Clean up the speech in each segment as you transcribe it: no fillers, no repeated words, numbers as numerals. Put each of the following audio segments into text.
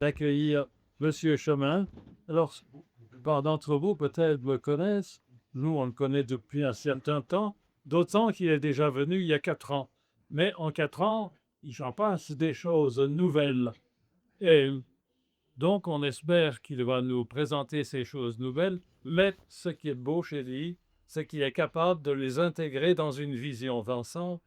d'accueillir Monsieur Chemin. Alors, part d'entre vous peut-être me connaissent. Nous, on le connaît depuis un certain temps, d'autant qu'il est déjà venu il y a 4 ans. Mais en 4 ans, il s'en passe des choses nouvelles. Et donc, on espère qu'il va nous présenter ces choses nouvelles, mais ce qui est beau chez lui, c'est qu'il est capable de les intégrer dans une vision. Vincent,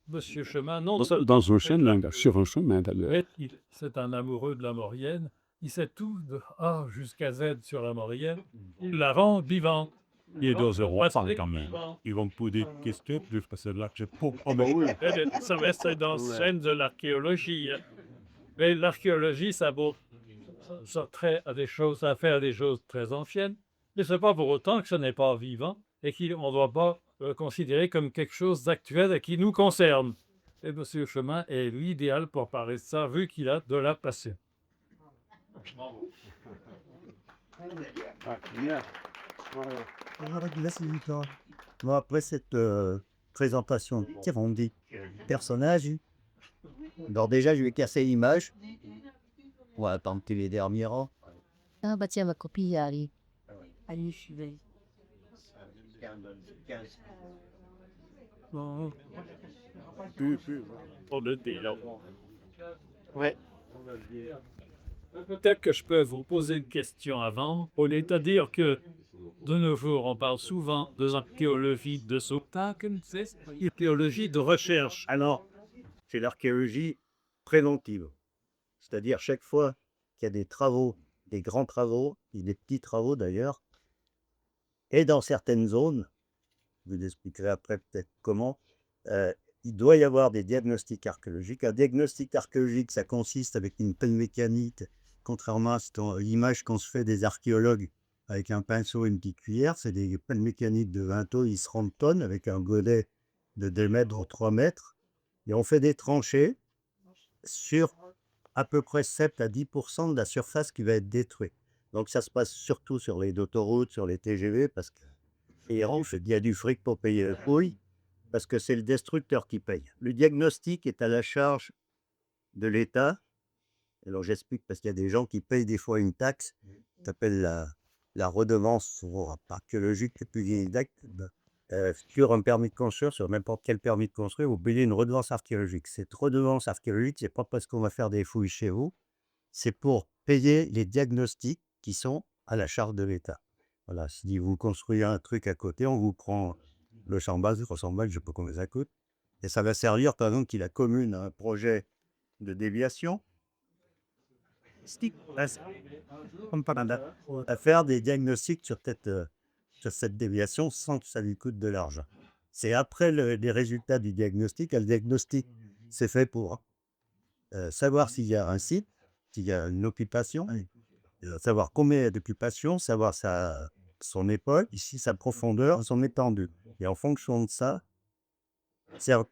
Monsieur Chemin, non Dans un chemin, sur un chemin d'ailleurs. mais c'est un amoureux de la Maurienne. Il sait tout de A jusqu'à Z sur la Maurienne. Il la rend vivante. Il doit reparler quand même. Ils vont me poser des questions, plus parce que là, j'ai pas problème. Ça reste dans le chaîne de l'archéologie. Mais l'archéologie, ça trait à des choses, à faire des choses très anciennes. Mais c'est pas pour autant que ce n'est pas vivant et qu'on ne doit pas le considérer comme quelque chose d'actuel et qui nous concerne. Et M. Chemin est l'idéal pour parler de ça, vu qu'il a de la passion. Bon, après cette présentation tyrannique du personnage, alors déjà, je vais casser l'image. On va attendre que les derniers rangs. Ah bah tiens, ma copine arrive. Allez, je vais. On le dit, là. Ouais. Peut-être que je peux vous poser une question avant. Au lieu de dire que de nos jours, on parle souvent de l'archéologie de spectacle, c'est l'archéologie de recherche. Alors, c'est l'archéologie préventive. C'est-à-dire, chaque fois qu'il y a des travaux, des grands travaux, et des petits travaux d'ailleurs, et dans certaines zones, je vous expliquerai après peut-être comment, il doit y avoir des diagnostics archéologiques. Un diagnostic archéologique, ça consiste avec une pelle mécanique, contrairement à l'image qu'on se fait des archéologues avec un pinceau et une petite cuillère, c'est des pelles mécaniques de 20 tonnes, ils se rendent tonnes avec un godet de 2 mètres ou 3 mètres. Et on fait des tranchées sur à peu près 7 à 10% de la surface qui va être détruite. Donc ça se passe surtout sur les autoroutes, sur les TGV, parce que il y a du fric pour payer le couille, parce que c'est le destructeur qui paye. Le diagnostic est à la charge de l'État. Alors j'explique parce qu'il y a des gens qui payent des fois une taxe, qui s'appelle la redevance archéologique, c'est plus exact, sur un permis de construire, sur n'importe quel permis de construire, vous payez une redevance archéologique. Cette redevance archéologique, c'est pas parce qu'on va faire des fouilles chez vous, c'est pour payer les diagnostics qui sont à la charge de l'État. Voilà, si vous construisez un truc à côté, on vous prend le 100 balles, 300 balles, je sais pas combien ça coûte, et ça va servir, par exemple, si la commune a un projet de déviation, à faire des diagnostics sur cette déviation sans que ça lui coûte de l'argent. C'est après les résultats du diagnostic. Le diagnostic, c'est fait pour savoir s'il y a un site, s'il y a une occupation, savoir combien il y a d'occupation, savoir son époque, ici sa profondeur, son étendue. Et en fonction de ça,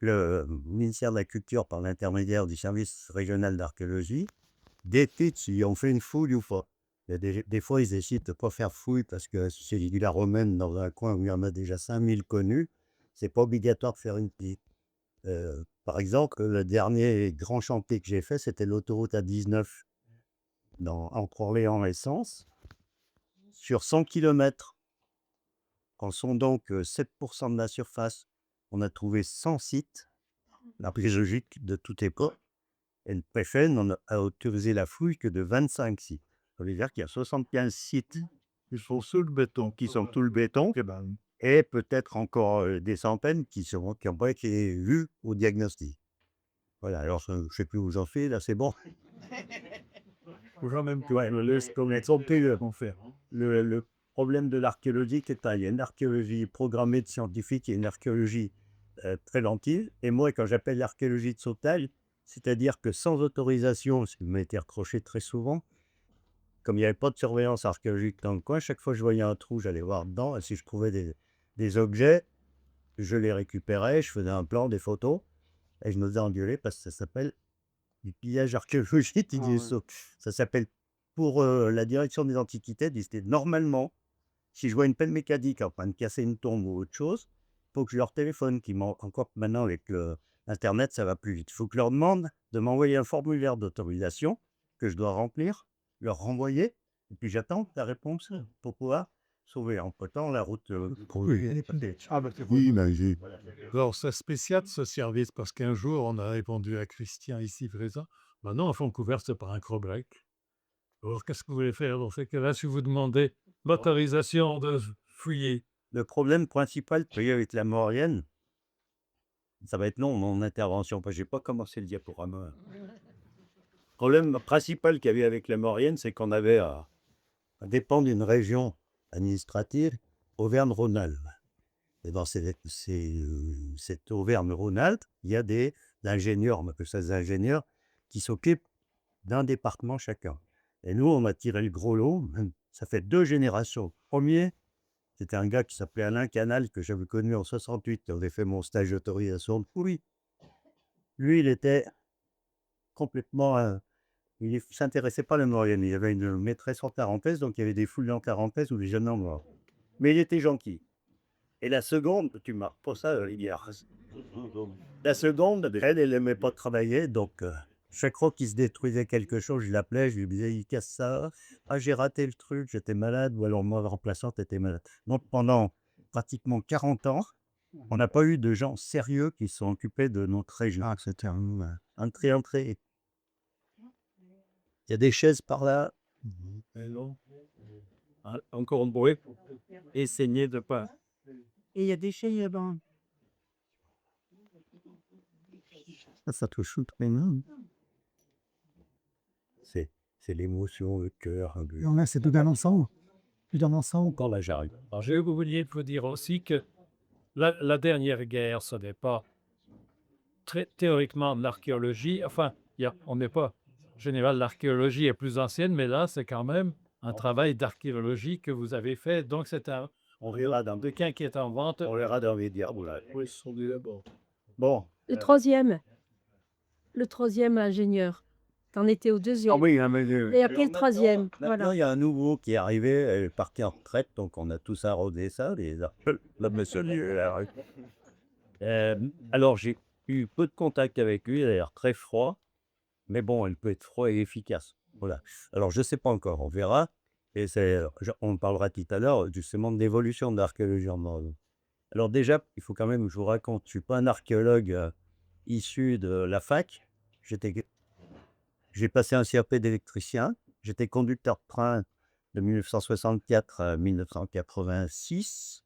le ministère de la Culture, par l'intermédiaire du service régional d'archéologie, décide si on fait une fouille ou pas. Il y a des fois, ils décident de ne pas faire fouille parce que c'est une villa romaine dans un coin où il y en a déjà 5000 connus. C'est pas obligatoire de faire une petite. Par exemple, le dernier grand chantier que j'ai fait, c'était l'autoroute A19 entre Orléans et Sens. Sur 100 km, en sondant que 7% de la surface, on a trouvé 100 sites archéologiques de toute époque. Et le préfet a autorisé la fouille que de 25 sites. Ça veut dire qu'il y a 75 sites qui sont sous le béton, et peut-être encore des centaines qui n'ont pas été vus au diagnostic. Voilà, alors je ne sais plus où j'en fais, là c'est bon. Le problème de l'archéologie, c'est qu'il y a une archéologie programmée de scientifiques et une archéologie préventive. Et moi, quand j'appelle l'archéologie de sauvetage, c'est-à-dire que sans autorisation, ce qui m'a été reproché très souvent, comme il n'y avait pas de surveillance archéologique dans le coin, chaque fois que je voyais un trou, j'allais voir dedans, et si je trouvais des objets, je les récupérais, je faisais un plan, des photos, et je me faisais engueuler parce que ça s'appelle du pillage archéologique. Ça s'appelle, pour la direction des antiquités, normalement, si je vois une pelle mécanique en train de casser une tombe ou autre chose, il faut que je leur téléphone, encore maintenant avec Internet, ça va plus vite. Il faut que je leur demande de m'envoyer un formulaire d'autorisation que je dois remplir, leur renvoyer, et puis j'attends ta réponse pour pouvoir sauver. Entre-temps, la route... Oui, mais j'ai... Alors, c'est spécial ce service parce qu'un jour, on a répondu à Christian ici présent. Maintenant, en fond couvert, c'est par un crowback. Alors, qu'est-ce que vous voulez faire dans ces cas-là si vous demandez l'autorisation de fouiller? Le problème principal qu'il y a avec la Maurienne, ça va être long mon intervention, parce que je n'ai pas commencé le diaporama. Le problème principal qu'il y avait avec la Maurienne, c'est qu'on avait à dépendre d'une région administrative, Auvergne-Rhône-Alpes. Et dans cette Auvergne-Rhône-Alpes, il y a des ingénieurs, on appelle ça des ingénieurs, qui s'occupent d'un département chacun. Et nous, on a tiré le gros lot, ça fait 2 générations. Premier, c'était un gars qui s'appelait Alain Canal, que j'avais connu en 68, quand j'ai fait mon stage d'autorisation de poulie. Lui, il était complètement... il ne s'intéressait pas à la Maurienne. Il y avait une maîtresse en Tarentaise, donc il y avait des fouilles en Tarentaise ou des jeunes en Maurienne. Mais il était gentil. Et la seconde, tu marques pas ça, hier. La seconde, elle n'aimait pas travailler, donc chaque fois qu'il se détruisait quelque chose, je l'appelais, je lui disais, il casse ça. Ah, j'ai raté le truc, j'étais malade, ou alors moi, remplaçante, était malade. Donc pendant pratiquement 40 ans, on n'a pas eu de gens sérieux qui se sont occupés de notre région. Ah, c'était un trientré. Il y a des chaises par là. Encore un bruit. Essayez de pas. Et il y a des chaises là-bas. Ça te shoot maintenant. C'est l'émotion, le cœur. On a c'est tout dans l'ensemble. Plus dans l'ensemble. Encore là, j'arrive. Alors, je vais vous dire aussi que la dernière guerre, ce n'est pas théoriquement de l'archéologie. Enfin, on n'est pas... En général, l'archéologie est plus ancienne, mais là, c'est quand même un travail d'archéologie que vous avez fait. Donc, c'est un On verra dans bouquin qui est en vente. On verra dans les diables. Là. Oui, ce sont des labos. Bon. Le troisième ingénieur. T'en étais au deuxième. Ah oui, hein, mais... Et après le troisième. Maintenant, Voilà. il y a un nouveau qui est arrivé, elle est partie en retraite, donc on a tous arrosé ça, le monsieur. Alors, j'ai eu peu de contact avec lui, il a l'air très froid, mais bon, elle peut être froid et efficace. Voilà. Alors, je ne sais pas encore, on verra. Et on parlera tout à l'heure justement de l'évolution de l'archéologie en Normandie. Alors déjà, il faut quand même que je vous raconte, je ne suis pas un archéologue issu de la fac. J'ai passé un CAP d'électricien. J'étais conducteur de train de 1964 à 1986.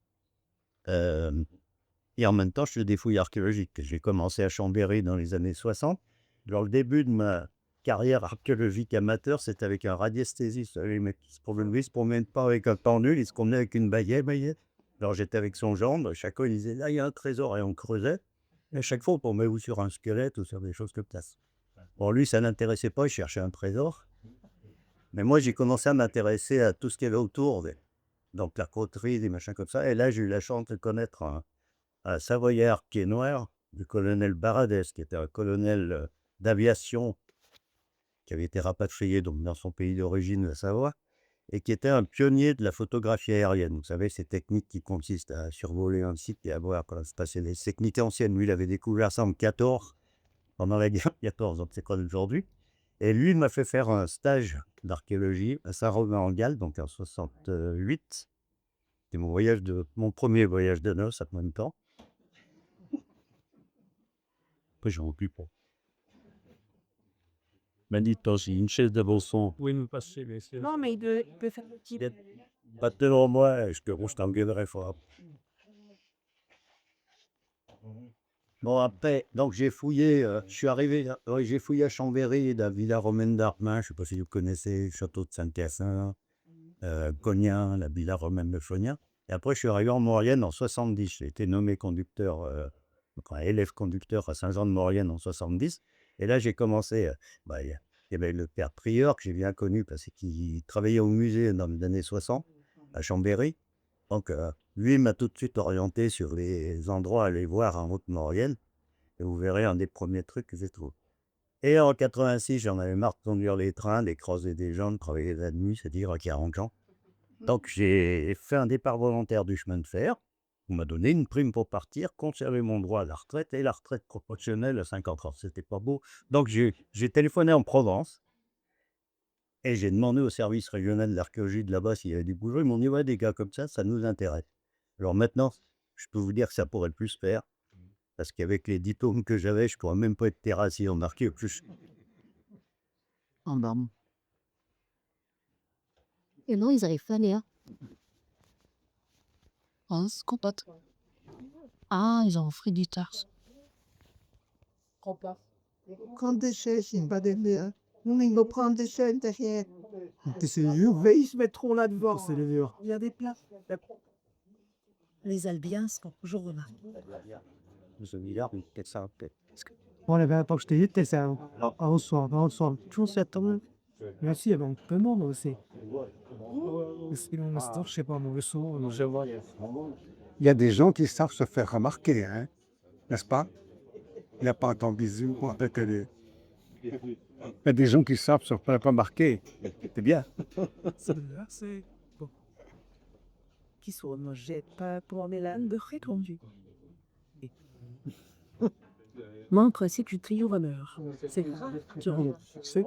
Et en même temps, je fais des fouilles archéologiques. J'ai commencé à Chambéry dans les années 60. Alors, le début de ma carrière archéologique amateur, c'était avec un radiesthésiste. Il se promène pas avec un pendule, il se promenait avec une baguette. Alors, j'étais avec son gendre. Chaque fois, il disait, là, il y a un trésor. Et on creusait. Et chaque fois, on tombait ou sur un squelette ou sur des choses comme ça. Bon, lui, ça n'intéressait pas, il cherchait un trésor. Mais moi, j'ai commencé à m'intéresser à tout ce qu'il y avait autour. Donc, la coterie, des machins comme ça. Et là, j'ai eu la chance de connaître un Savoyard qui est noir, du colonel Baradès, qui était un colonel d'aviation qui avait été rapatrié donc, dans son pays d'origine, la Savoie, et qui était un pionnier de la photographie aérienne. Vous savez, ces techniques qui consistent à survoler un site et à voir comment se passaient les techniques anciennes. Lui, il avait découvert ça en 14, pendant la guerre 14, donc c'est quoi aujourd'hui. Et lui, il m'a fait faire un stage d'archéologie à Saint-Romain-en-Galles, donc en 68. C'était mon premier voyage de noces en même temps. Après, j'en oublie pas. Manito, j'ai une chaise de Bolson. Oui, nous passer, messieurs. Non, mais il peut faire le petit. Pas devant moi, je t'engueulerai fort. Bon, après, donc j'ai fouillé, je suis arrivé, j'ai fouillé à Chambéry, la Villa romaine d'Armin, je ne sais pas si vous connaissez, le château de Saint-Hyacinthe, Cognin, la Villa romaine de Cognin. Et après, je suis arrivé en Maurienne en 70. J'ai été nommé conducteur, élève conducteur à Saint-Jean-de-Maurienne en 70. Et là, j'ai commencé, il y avait le père Prieur, que j'ai bien connu, parce qu'il travaillait au musée dans les années 60, à Chambéry. Donc, lui m'a tout de suite orienté sur les endroits à aller voir en Haute-Maurienne. Et vous verrez un des premiers trucs que j'ai trouvé. Et en 86, j'en avais marre de conduire les trains, de croiser des gens, de travailler la nuit, c'est-à-dire à 40 ans. Donc, j'ai fait un départ volontaire du chemin de fer. On m'a donné une prime pour partir, conserver mon droit à la retraite et la retraite proportionnelle à 50 ans. C'était pas beau. Donc, j'ai téléphoné en Provence Et j'ai demandé au service régional de l'archéologie de là-bas s'il y avait des bougeurs. Ils m'ont dit, ouais, des gars comme ça nous intéresse. Alors maintenant, je peux vous dire que ça pourrait plus se faire. Parce qu'avec les diplômes que j'avais, je pourrais même pas être terrassier en archéo. Plus En bas. Et non, ils arrivent pas, Léa. Oh, c'est compote. Ah, ils ont offert du tars. Quand des chaises, il va derrière. Nous, ils vont prendre des chaises derrière. C'est dur. Mais ils se mettront là-devant. C'est les murs. Il y a des places. Les Albiens sont toujours remarqués. Bon, la dernière fois que je t'ai dit, t'es ça. On soir. Tout ça tombe. Merci, il y avait un peu de monde aussi. Je sais pas, mon vaisseau, je vois. Il y a des gens qui savent se faire remarquer, hein, n'est-ce pas? Il n'y a pas un temps bisou avec les... Il y a des gens qui savent se faire remarquer. C'est bien. Celui-là, c'est... Qui sont ne jette pas pour les langues de rétendu. Montre c'est que le trio honneur. C'est C'est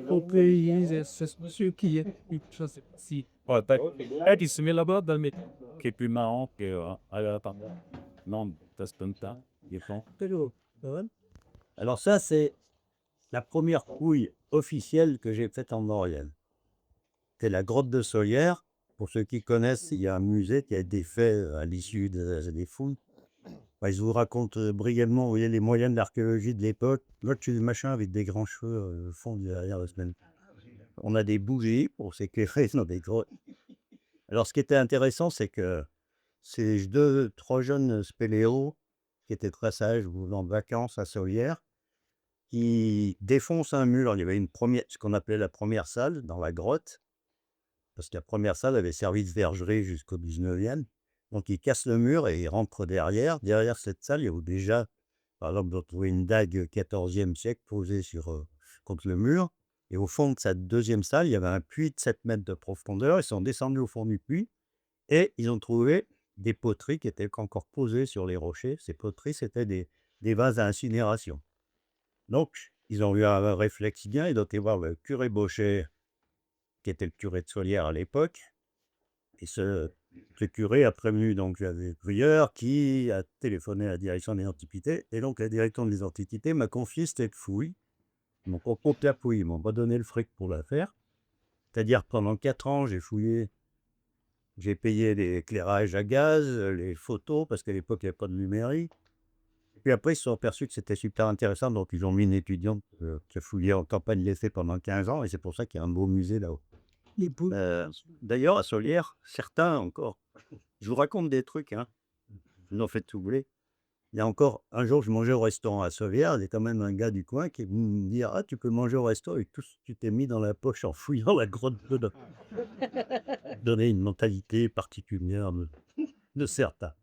au pays, c'est monsieur qui est... Je sais pas si... Ouais, peut-être il se met là-bas dans le métier qui est plus marrant que... attends. Non, ça se donne pas. Il est bon. Alors ça, c'est la première fouille officielle que j'ai faite en Maurienne. C'est la grotte de Solière. Pour ceux qui connaissent, il y a un musée qui a été fait à l'issue des fouilles. Enfin, je vous raconte brièvement, vous voyez, les moyens de l'archéologie de l'époque. Là, tu es des machins avec des grands cheveux fondus derrière la semaine. On a des bougies pour s'éclairer dans des grottes. Alors, ce qui était intéressant, c'est que ces 3 jeunes spéléos qui étaient très sages, venant de vacances à Solière, qui défoncent un mur. Il y avait ce qu'on appelait la première salle dans la grotte, parce que la première salle avait servi de vergerie jusqu'au 19e. Donc, ils cassent le mur et ils rentrent derrière. Derrière cette salle, il y avait déjà, par exemple, ils ont trouvé une dague 14e siècle posée contre le mur. Et au fond de cette deuxième salle, il y avait un puits de 7 mètres de profondeur. Ils sont descendus au fond du puits et ils ont trouvé des poteries qui étaient encore posées sur les rochers. Ces poteries, c'était des vases à incinération. Donc, ils ont eu un réflexe bien. Ils ont été voir le curé Baucher, qui était le curé de Solière à l'époque. Et ce curé a prévenu donc j'avais prieur qui a téléphoné à la direction des antiquités. Et donc, la direction des antiquités m'a confié cette fouille. Donc, on compte la fouille. Ils m'ont pas donné le fric pour la faire. C'est-à-dire, pendant 4 ans, j'ai fouillé. J'ai payé l'éclairage à gaz, les photos, parce qu'à l'époque, il n'y avait pas de numérique. Et puis après, ils se sont aperçus que c'était super intéressant, donc ils ont mis une étudiante qui a fouillé en campagne laissée pendant 15 ans, et c'est pour ça qu'il y a un beau musée là-haut. Les boules. D'ailleurs, à Solière, certains encore, je vous raconte des trucs, hein, je vous en fais tout blé. Il y a encore, un jour, je mangeais au restaurant à Solière, il y a quand même un gars du coin qui est venu me dire « Ah, tu peux manger au resto et tout ce que tu t'es mis dans la poche en fouillant la grotte dedans. » Donner une mentalité particulière de certains.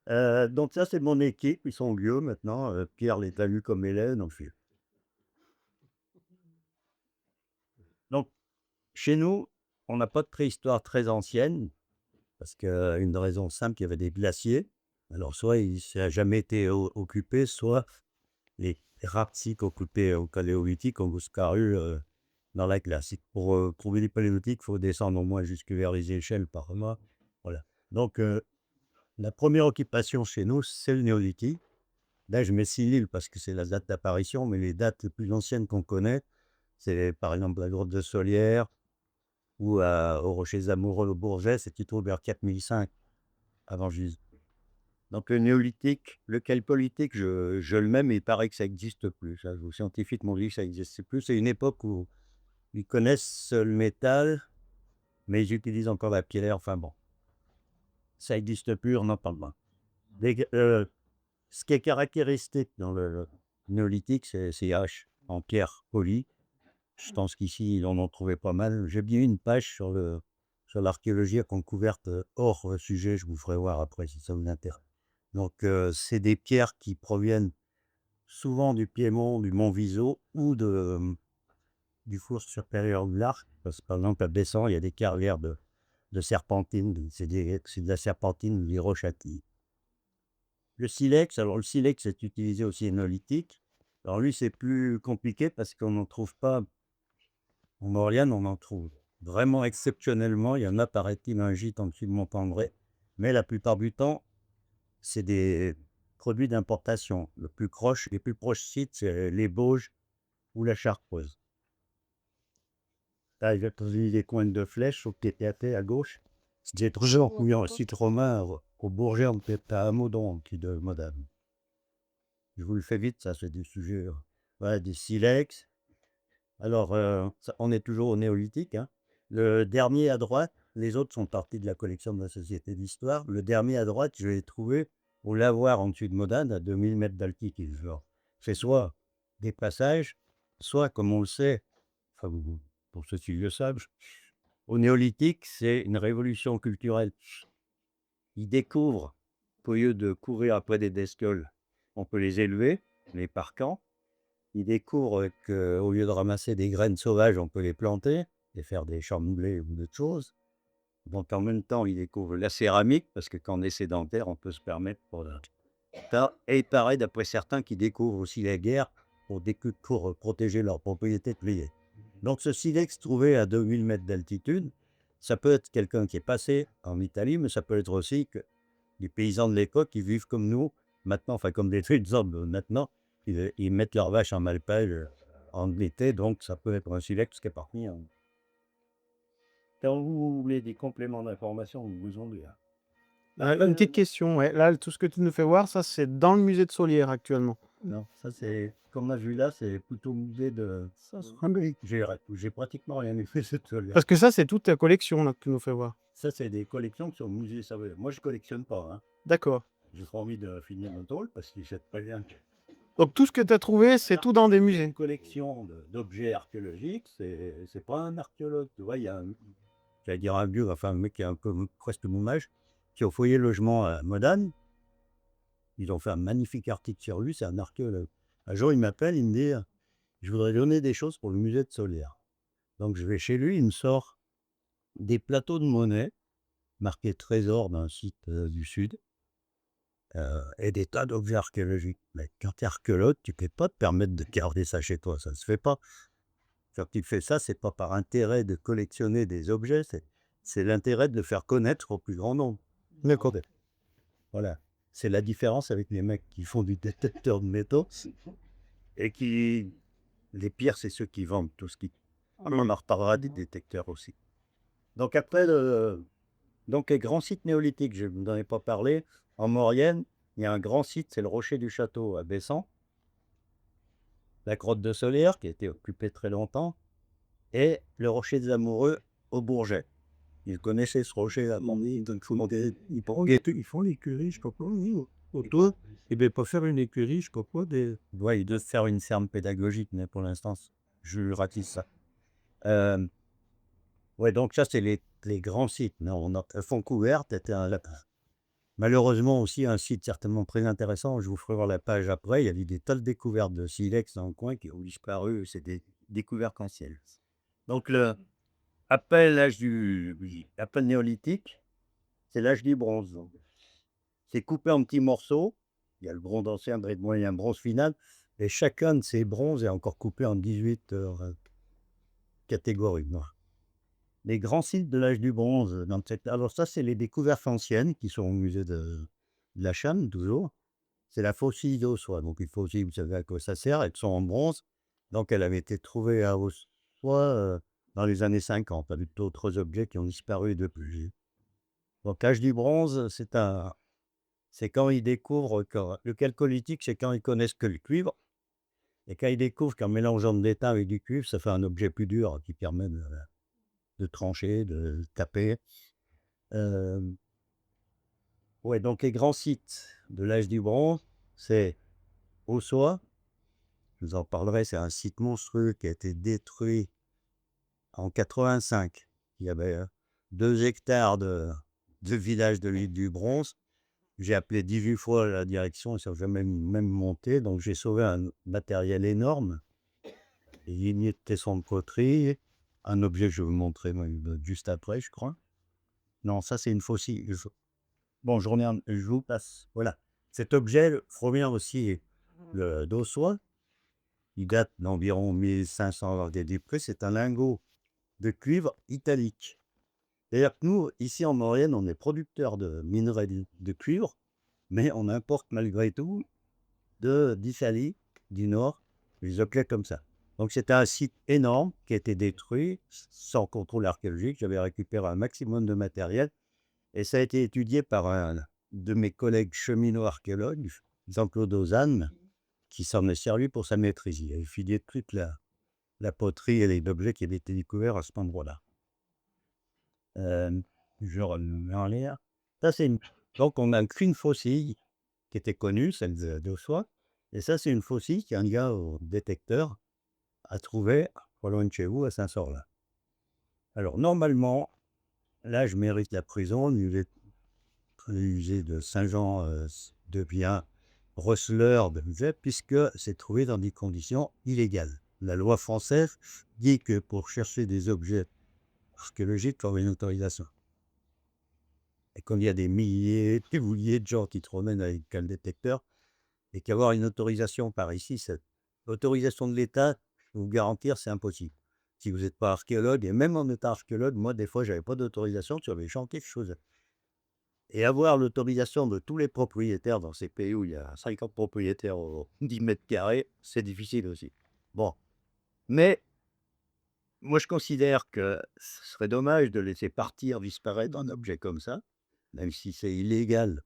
Donc ça, c'est mon équipe, ils sont vieux maintenant. Pierre les a vus comme élève, donc je suis... Donc, chez nous, on n'a pas de préhistoire très ancienne, parce qu'une raison simple, il y avait des glaciers. Alors, soit ça n'a jamais été occupé, soit les rares sites occupés au Paléolithique ont disparu dans la glace. Pour trouver les Paléolithiques, il faut descendre au moins jusque vers les échelles par mois. Voilà. Donc, la première occupation chez nous, c'est le Néolithique. Là, je mets Civil parce que c'est la date d'apparition, mais les dates les plus anciennes qu'on connaît, c'est par exemple la grotte de Solière ou au Rocher Zamoureux au Bourget, c'est plutôt vers 4005 avant Jésus. Donc le Néolithique, le Chalcolithique, je le mets, mais il paraît que ça n'existe plus. Ça, les scientifiques m'ont dit que ça n'existe plus. C'est une époque où ils connaissent le métal, mais ils utilisent encore la pierre. Enfin bon, ça n'existe plus, on n'en parle pas. Ce qui est caractéristique dans le Néolithique, c'est ces haches en pierre polie. Je pense qu'ici, on en trouvait pas mal. J'ai bien une page sur l'archéologie à couverte hors sujet. Je vous ferai voir après si ça vous intéresse. Donc, c'est des pierres qui proviennent souvent du Piémont, du Mont Viso ou du four supérieur de l'Arc. Parce que, par exemple, à Bessan, il y a des carrières de serpentine. C'est de la serpentine ou des roches à quilles. Le silex, alors le silex est utilisé aussi au Néolithique. Alors lui, c'est plus compliqué parce qu'on n'en trouve pas En Maurienne, on en trouve vraiment exceptionnellement. Il y en a, paraît-il, un gîte en dessous de Montandré. Mais la plupart du temps, c'est des produits d'importation. Les plus proches sites, c'est les Bauges ou la Chartreuse. Là, il va poser des coins de flèche au pied à gauche. C'est toujours où il y a un site romain au Bourget, on peut être à Modon, qui de Modane. Je vous le fais vite, ça, c'est des sujets. Voilà, des silex. Alors, on est toujours au néolithique. Hein. Le dernier à droite, les autres sont partis de la collection de la Société d'Histoire. Le dernier à droite, je l'ai trouvé au lavoir en dessus de Modane, à 2000 mètres d'altitude. C'est soit des passages, soit, comme on le sait, enfin, pour ceux qui le savent, au néolithique, c'est une révolution culturelle. Ils découvrent qu'au lieu de courir après des bestioles, on peut les élever, les parcants. Ils découvrent qu'au lieu de ramasser des graines sauvages, on peut les planter et faire des champs de blé ou d'autres choses. Donc en même temps, ils découvrent la céramique, parce que quand on est sédentaire, on peut se permettre pour ça. Et pareil, d'après certains, qui découvrent aussi la guerre pour protéger leurs propriétés privées. Donc ce silex trouvé à 2000 mètres d'altitude, ça peut être quelqu'un qui est passé en Italie, mais ça peut être aussi que les paysans de l'époque qui vivent comme nous, maintenant, enfin comme des hommes maintenant, ils mettent leurs vaches en malpage en été, donc ça peut être un silex qui est parti. Hein. Quand vous voulez des compléments d'information, vous vous en dites. Une petite question, ouais. Là, tout ce que tu nous fais voir, ça, c'est dans le musée de Solière actuellement. Non, ça c'est, comme on a vu là, c'est plutôt musée de... J'ai pratiquement rien fait cette soleil. Parce que ça, c'est toute ta collection là, que tu nous fais voir. Ça, c'est des collections qui sont au musée Savoie. Moi, je collectionne pas. Hein. D'accord. J'ai pas envie de finir mon tôle parce qu'ils jettent pas bien. Donc tout ce que tu as trouvé, c'est tout dans des musées. Une collection d'objets archéologiques, c'est pas un archéologue. Tu vois, il y a j'allais dire un vieux, enfin un mec qui est un peu presque mon âge, qui est au foyer logement à Modane. Ils ont fait un magnifique article sur lui, c'est un archéologue. Un jour, il m'appelle, il me dit « Je voudrais donner des choses pour le musée de Solière. » Donc je vais chez lui, il me sort des plateaux de monnaie marqués trésor d'un site du Sud et des tas d'objets archéologiques. Mais quand tu es archéologue, tu ne peux pas te permettre de garder ça chez toi, ça ne se fait pas. Quand tu fais ça, c'est pas par intérêt de collectionner des objets, c'est l'intérêt de le faire connaître au plus grand nombre. D'accord. Voilà. C'est la différence avec les mecs qui font du détecteur de métaux et qui... Les pires, c'est ceux qui vendent tout ce qui... On en reparlera des détecteurs aussi. Donc après, donc les grands sites néolithiques, je n'en ai pas parlé. En Maurienne, il y a un grand site, c'est le Rocher du Château à Bessan. La grotte de Solière, qui a été occupée très longtemps. Et le Rocher des Amoureux au Bourget. Ils connaissaient ce rocher à Montminy, donc ils font l'écurie, je crois pas, autour. Et bien, pour faire une écurie, je crois pas des... Ouais, ils doivent faire une ferme pédagogique, mais pour l'instant, je ratisse ça. Ouais, donc ça, c'est les grands sites. Fontcouverte était malheureusement aussi un site certainement très intéressant. Je vous ferai voir la page après. Il y a eu des tas de découvertes de silex dans le coin qui ont disparu. C'est des découvertes anciennes. Donc, après après le néolithique, c'est l'âge du bronze. Donc. C'est coupé en petits morceaux. Il y a le bronze ancien, le bronze moyen, le bronze final. Et chacun de ces bronzes est encore coupé en 18 catégories. Non. Les grands sites de l'âge du bronze. Alors ça, c'est les découvertes anciennes qui sont au musée de la Chane, toujours. C'est la faucille d'Ossois. Donc, il faut aussi, vous savez à quoi ça sert. Elles sont en bronze. Donc, elle avait été trouvée à Ossois dans les années 50, avec d'autres objets qui ont disparu depuis. Donc, l'âge du bronze, c'est quand ils découvrent le chalcolithique, c'est quand ils connaissent que le cuivre. Et quand ils découvrent qu'en mélangeant de l'étain avec du cuivre, ça fait un objet plus dur qui permet de trancher, de taper. Ouais, donc les grands sites de l'âge du bronze, c'est Ossois. Je vous en parlerai, c'est un site monstrueux qui a été détruit en 85. Il y avait 2 hectares de village de l'île du bronze. J'ai appelé 18 fois la direction, ils ne sont jamais même monté. Donc j'ai sauvé un matériel énorme. Des lignées de tessons de poterie. Un objet que je vais vous montrer juste après, je crois. Non, ça c'est une faucille. Bon, je vous passe. Voilà. Cet objet provient aussi d'Ossois. Il date d'environ 1500 des près. C'est un lingot de cuivre italique. C'est-à-dire que nous, ici en Maurienne, on est producteur de minerais de cuivre, mais on importe malgré tout d'Italie, du Nord, des objets comme ça. Donc c'était un site énorme qui a été détruit sans contrôle archéologique. J'avais récupéré un maximum de matériel et ça a été étudié par un de mes collègues cheminots archéologues, Jean-Claude Ozanne, qui s'en est servi pour sa maîtrise. Il a étudié toute la poterie et les objets qui avaient été découverts à cet endroit-là. Je remets en l'air. Ça, donc on a qu'une faucille qui était connue, celle d'Ossois. Et ça, c'est une faucille qu'un gars au détecteur a trouvé pas loin de chez vous, à Saint-Sorlin. Alors, normalement, là, je mérite la prison. Le musée de Saint-Jean devient receleur de musée, puisque c'est trouvé dans des conditions illégales. La loi française dit que pour chercher des objets archéologiques, il faut avoir une autorisation. Et quand il y a des milliers de gens qui te promènent avec un détecteur, et qu'avoir une autorisation par ici, cette autorisation de l'État, je peux vous garantir, c'est impossible. Si vous n'êtes pas archéologue, et même en étant archéologue, moi, des fois, je n'avais pas d'autorisation sur les chantiers que je faisais. Et avoir l'autorisation de tous les propriétaires dans ces pays où il y a 50 propriétaires au 10 mètres carrés, c'est difficile aussi. Bon. Mais moi, je considère que ce serait dommage de laisser partir, disparaître un objet comme ça, même si c'est illégal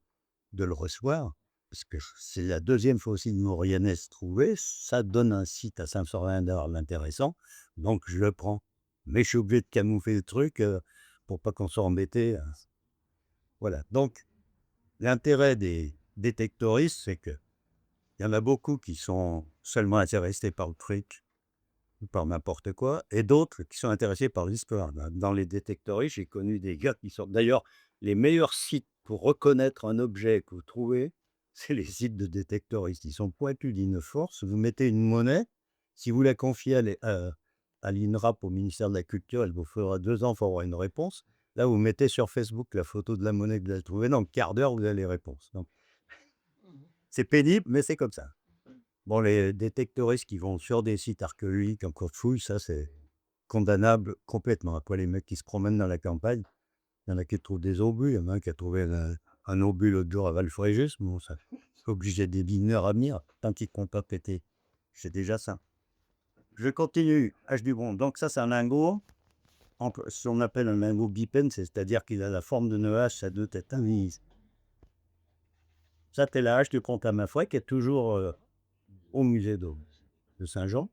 de le recevoir, parce que c'est la deuxième fossile mauriennaise trouvée, ça donne un site à Saint-Sorlin-d'Arles intéressant, donc je le prends. Mais je suis obligé de camoufler le truc pour pas qu'on soit embêté. Voilà. Donc, l'intérêt des détectoristes, c'est que il y en a beaucoup qui sont seulement intéressés par le fric, ou par n'importe quoi, et d'autres qui sont intéressés par l'histoire. Dans les détectoristes, j'ai connu des gars qui sont... D'ailleurs, les meilleurs sites pour reconnaître un objet que vous trouvez, c'est les sites de détectoristes. Ils sont pointus d'une force. Vous mettez une monnaie, si vous la confiez à l'INRAP, au ministère de la Culture, elle vous fera 2 ans pour avoir une réponse. Là, vous mettez sur Facebook la photo de la monnaie que vous avez trouvée. Dans le quart d'heure, vous avez les réponses. Donc, c'est pénible, mais c'est comme ça. Bon, les détectoristes qui vont sur des sites archéologiques en cours de fouille, ça, c'est condamnable complètement. Après, les mecs qui se promènent dans la campagne, il y en a qui trouvent des obus. Il y en a un qui a trouvé un obus l'autre jour à Valfréjus. Bon, ça, c'est obligé des mineurs à venir, tant qu'ils ne comptent pas péter. C'est déjà ça. Je continue. H du bronze. Donc, ça, c'est un lingot. Ce qu'on appelle un lingot bipène, c'est-à-dire qu'il a la forme de hache à 2 têtes invises. Ça, c'est la hache du Pont-à-Mafouet qui est toujours au musée de Saint-Jean.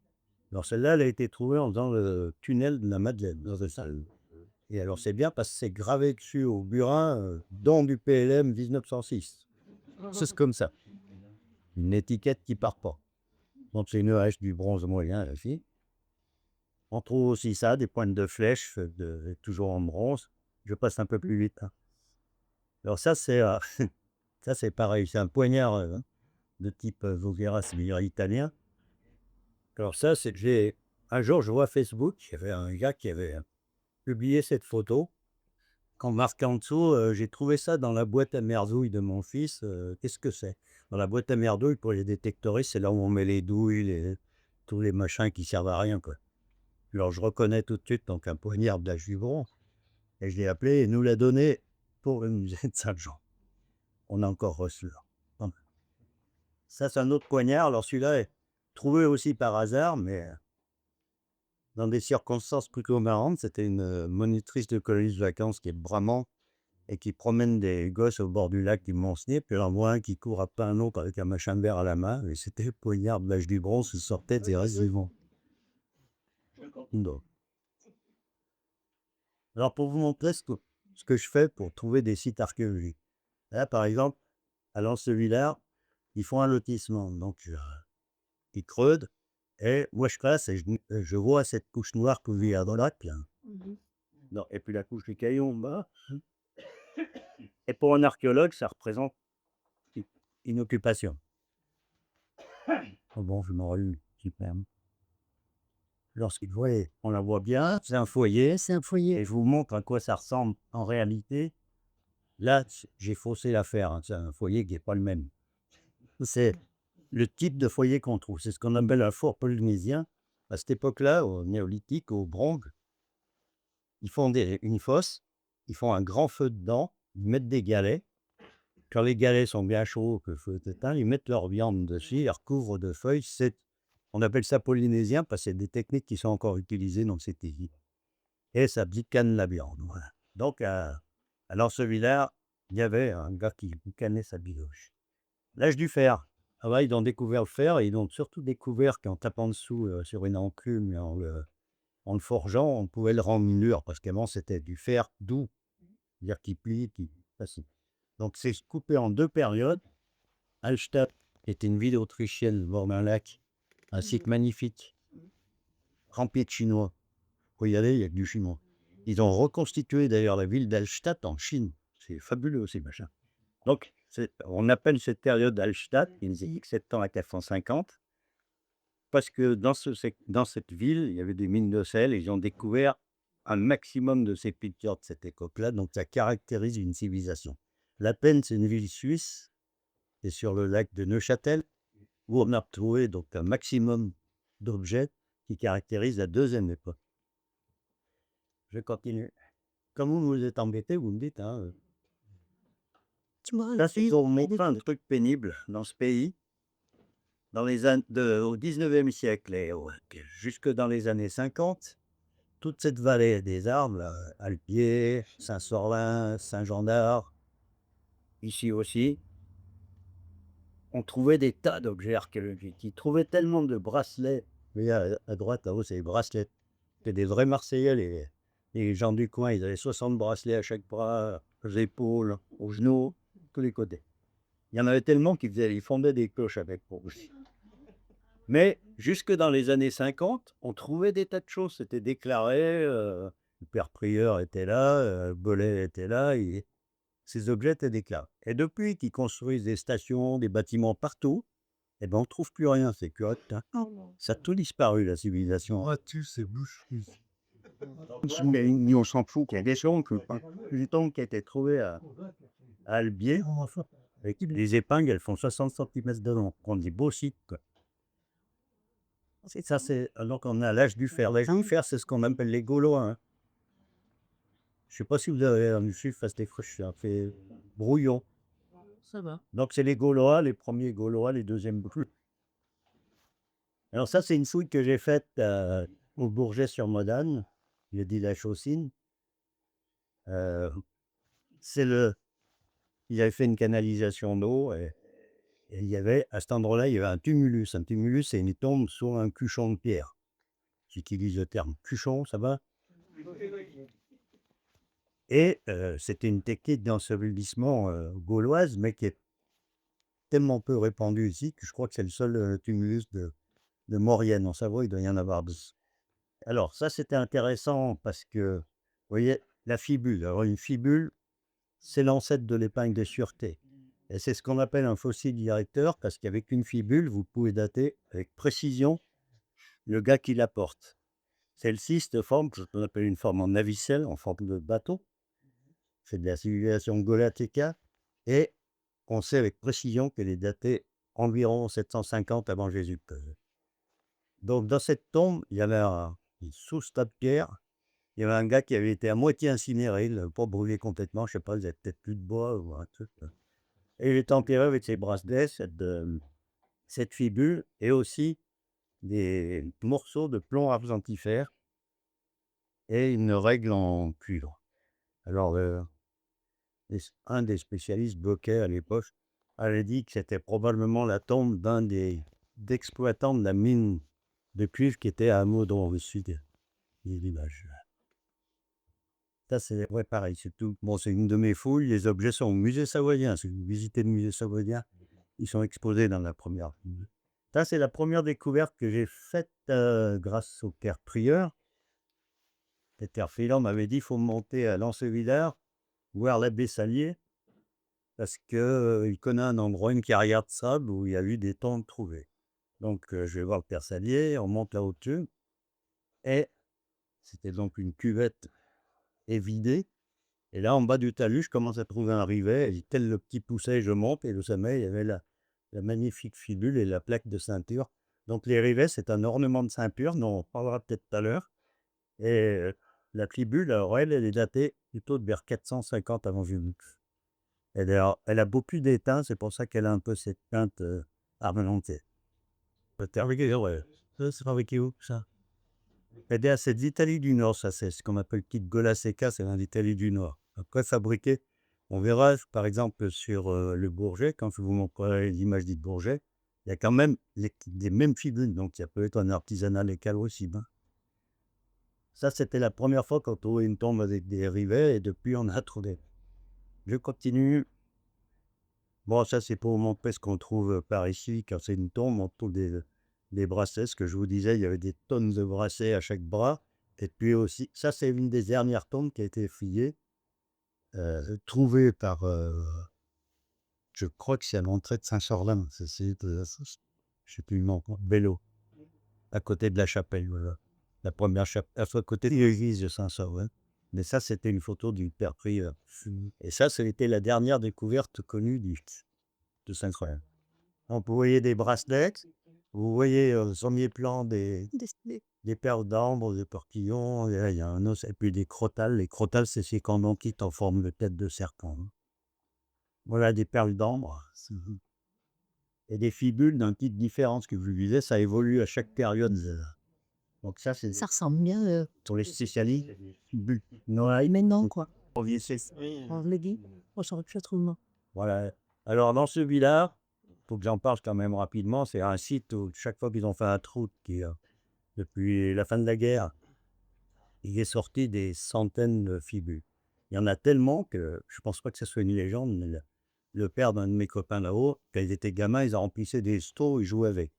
Alors, celle-là, elle a été trouvée en faisant le tunnel de la Madeleine, dans une salle. Et alors, c'est bien parce que c'est gravé dessus au burin, don du PLM 1906. C'est comme ça. Une étiquette qui part pas. Donc, c'est une hache du bronze moyen, la fille. On trouve aussi ça, des pointes de flèche, toujours en bronze. Je passe un peu plus vite. Hein. Alors ça, c'est ça, c'est pareil. C'est un poignard de type Voghera, c'est-à-dire italien. Alors ça, c'est que un jour, je vois Facebook, il y avait un gars qui avait publié cette photo. En marquant en dessous, j'ai trouvé ça dans la boîte à merdouilles de mon fils. Qu'est-ce que c'est? Dans la boîte à merdouilles, pour les détectoristes, c'est là où on met les douilles, tous les machins qui servent à rien, quoi. Alors, je reconnais tout de suite donc un poignard d'âge du bronze. Et je l'ai appelé et nous l'a donné pour le musée de Saint-Jean. On a encore reçu là. Ça, c'est un autre poignard. Alors, celui-là est trouvé aussi par hasard, mais dans des circonstances plutôt marrantes. C'était une monitrice de colonie de vacances qui est brahman et qui promène des gosses au bord du lac du Mont-Snier. Puis, elle en voit un qui court après un autre avec un machin vert à la main. Et c'était le poignard de l'âge du bronze qui sortait des restes vivants. Donc. Alors, pour vous montrer ce que je fais pour trouver des sites archéologiques. Là, par exemple, à Lens-le-Villard, ils font un lotissement. Donc, ils creusent. Et moi, je classe et je vois cette couche noire que vous voyez à droite. Là. Non, et puis la couche du caillou en bas. Et pour un archéologue, ça représente une occupation. Oh bon, je m'en rallume. Super. Lorsqu'il voyait, on la voit bien, c'est un foyer. C'est un foyer. Et je vous montre à quoi ça ressemble en réalité. Là, j'ai faussé l'affaire. Hein. C'est un foyer qui n'est pas le même. C'est le type de foyer qu'on trouve. C'est ce qu'on appelle un four polynésien. À cette époque-là, au néolithique, au bronze, ils font une fosse, ils font un grand feu dedans, ils mettent des galets. Quand les galets sont bien chauds, que le feu est éteint, ils mettent leur viande dessus, ils recouvrent de feuilles. On appelle ça polynésien parce que c'est des techniques qui sont encore utilisées dans ces pays. Et ça bicane la viande. Voilà. Donc, à Lancevillers, il y avait un gars qui bicanait sa biloche. L'âge du fer. Ah ouais, ils ont découvert le fer et ils ont surtout découvert qu'en tapant dessous sur une enclume et en le forgeant, on pouvait le rendre dur parce qu'avant, c'était du fer doux, c'est-à-dire qui plie, qui facile. Donc, c'est coupé en 2 périodes. Hallstatt était une ville autrichienne, bord d'un lac, un site magnifique, rempli de Chinois. Faut y aller, il y a que du chinois. Ils ont reconstitué d'ailleurs la ville d'Hallstatt en Chine. C'est fabuleux aussi, machin. Donc, on appelle cette période Hallstatt, qui nous dit 700 à 450, parce que dans cette ville, il y avait des mines de sel et ils ont découvert un maximum de ces pictures de cette époque-là. Donc, ça caractérise une civilisation. La Plaine, c'est une ville suisse, c'est sur le lac de Neuchâtel, où on a retrouvé donc un maximum d'objets qui caractérisent la deuxième époque. Je continue. Comme vous êtes embêté, vous me dites. Hein, là, ils ont montré un truc pénible dans ce pays, au 19e siècle et jusque dans les années 50. Toute cette vallée des arbres, là, Alpier, Saint-Sorlin, Saint-Jean-d'Arc, ici aussi, on trouvait des tas d'objets archéologiques. Ils trouvaient tellement de bracelets. Vous voyez, à droite, là-haut, c'est les bracelets. C'est des vrais Marseillais, les gens du coin. Ils avaient 60 bracelets à chaque bras, aux épaules, aux genoux, tous les côtés. Il y en avait tellement qu'ils fondaient des cloches avec pour aussi. Mais jusque dans les années 50, on trouvait des tas de choses. C'était déclaré. Le père prieur était là, Belay était là. Et ces objets étaient déclarés. Et depuis qu'ils construisent des stations, des bâtiments partout, eh ben, on ne trouve plus rien. C'est correct. Hein. Ça a tout disparu, la civilisation. c'est bouche. Mais on s'en fout. Il y a des tombes qui a été trouvées à Albier. Avec les épingles, elles font 60 cm de long. On dit beau site, quoi. Ça, c'est alors qu'on a l'âge du fer. L'âge du fer, c'est ce qu'on appelle les Gaulois. Hein. Je ne sais pas si vous avez un chiffre, c'était ça fait brouillon. Ça va. Donc, c'est les Gaulois, les premiers Gaulois, les deuxièmes plus. Alors, ça, c'est une fouille que j'ai faite au Bourget-sur-Modane. Il a dit la Chaussine. Il avait fait une canalisation d'eau et il y avait, à cet endroit-là, il y avait un tumulus. Un tumulus, c'est une tombe sur un cuchon de pierre. J'utilise le terme cuchon, ça va? Et c'était une technique d'ensevelissement gauloise, mais qui est tellement peu répandue ici que je crois que c'est le seul tumulus de Maurienne. En Savoie, il doit y en avoir 2. Alors, ça, c'était intéressant parce que, vous voyez, la fibule. Alors, une fibule, c'est l'ancêtre de l'épingle de sûreté. Et c'est ce qu'on appelle un fossile directeur parce qu'avec une fibule, vous pouvez dater avec précision le gars qui la porte. Celle-ci se forme, ce qu'on appelle une forme en navicelle, en forme de bateau. C'est de la civilisation Gauloateca. Et on sait avec précision qu'elle est datée environ 750 avant Jésus-Christ. Donc, dans cette tombe, il y avait sous ce tas de pierre, il y avait un gars qui avait été à moitié incinéré, il n'avait pas brûlé complètement, je ne sais pas, il avait peut-être plus de bois ou un truc. Et il est enterré avec ses bracelets, cette fibule, et aussi des morceaux de plomb argentifère et une règle en cuivre. Alors, un des spécialistes, Bocquet, à l'époque, avait dit que c'était probablement la tombe d'un des exploitants de la mine de cuivre qui était à Meudon, au sud. Il y a l'image. Ça, c'est pareil, c'est tout. Bon, c'est une de mes fouilles. Les objets sont au musée savoyien. Si vous visitez le musée savoyien, ils sont exposés dans la première. Ça, c'est la première découverte que j'ai faite grâce au père prieur. Peter Phelan m'avait dit qu'il faut monter à Lancevillers, voir l'abbé Salier, parce qu'il connaît un endroit, une carrière de sable où il y a eu des tombes trouvées. Donc, je vais voir le père Salier, on monte là au-dessus, et c'était donc une cuvette vidée. Et là, en bas du talus, je commence à trouver un rivet, et tel le petit pousset, je monte, et au sommet, il y avait la magnifique fibule et la plaque de ceinture. Donc, les rivets, c'est un ornement de ceinture, dont on parlera peut-être tout à l'heure. Et La fibule, alors elle est datée plutôt de vers 450 avant Jésus-Christ. Elle a beaucoup d'étain, c'est pour ça qu'elle a un peu cette teinte argentée. C'est fabriqué où, ça? C'est d'Italie du Nord, ça, c'est ce qu'on appelle kit Gola Seca, c'est d'Italie du Nord. Après, fabriqué, on verra, par exemple, sur le Bourget, quand je vous montrerai l'image du Bourget, il y a quand même les mêmes fibules, donc il y a peut-être un artisanat local aussi. Ben. Ça, c'était la première fois qu'on trouvait une tombe avec des rivets, et depuis, on a trouvé. Je continue. Bon, ça, c'est pour vous montrer ce qu'on trouve par ici. Quand c'est une tombe, on trouve des bracelets. Ce que je vous disais, il y avait des tonnes de bracelets à chaque bras. Et puis aussi, ça, c'est une des dernières tombes qui a été fouillée, trouvée par, je crois que c'est à l'entrée de Saint-Sorlin. Je ne sais plus le nom, Vélo, à côté de la chapelle. Voilà. La première chapelle, à côté de l'église de Saint-Sorlin. Mais ça, c'était une photo du père prieur. Et ça, c'était la dernière découverte connue de Saint-Sorlin. Donc, vous voyez des bracelets, vous voyez au premier plan des perles d'ambre, des portillons, et il y a un os, et puis des crotales. Les crotales, c'est ces candoncites en forme de tête de serpent. Voilà des perles d'ambre. Et des fibules d'un type différent. Ce que je vous disais, ça évolue à chaque période. Donc ça, c'est Ça ressemble bien pour les spécialistes. Fibules. Non, maintenant, quoi. on On le dit, on s'en fait trop mal. Voilà. Alors, dans ce village, il faut que j'en parle quand même rapidement, c'est un site où chaque fois qu'ils ont fait un trou, depuis la fin de la guerre, il est sorti des centaines de fibules. Il y en a tellement que je ne pense pas que ce soit une légende, mais le père d'un de mes copains là-haut, quand ils étaient gamins, ils remplissaient des seaux, ils jouaient avec.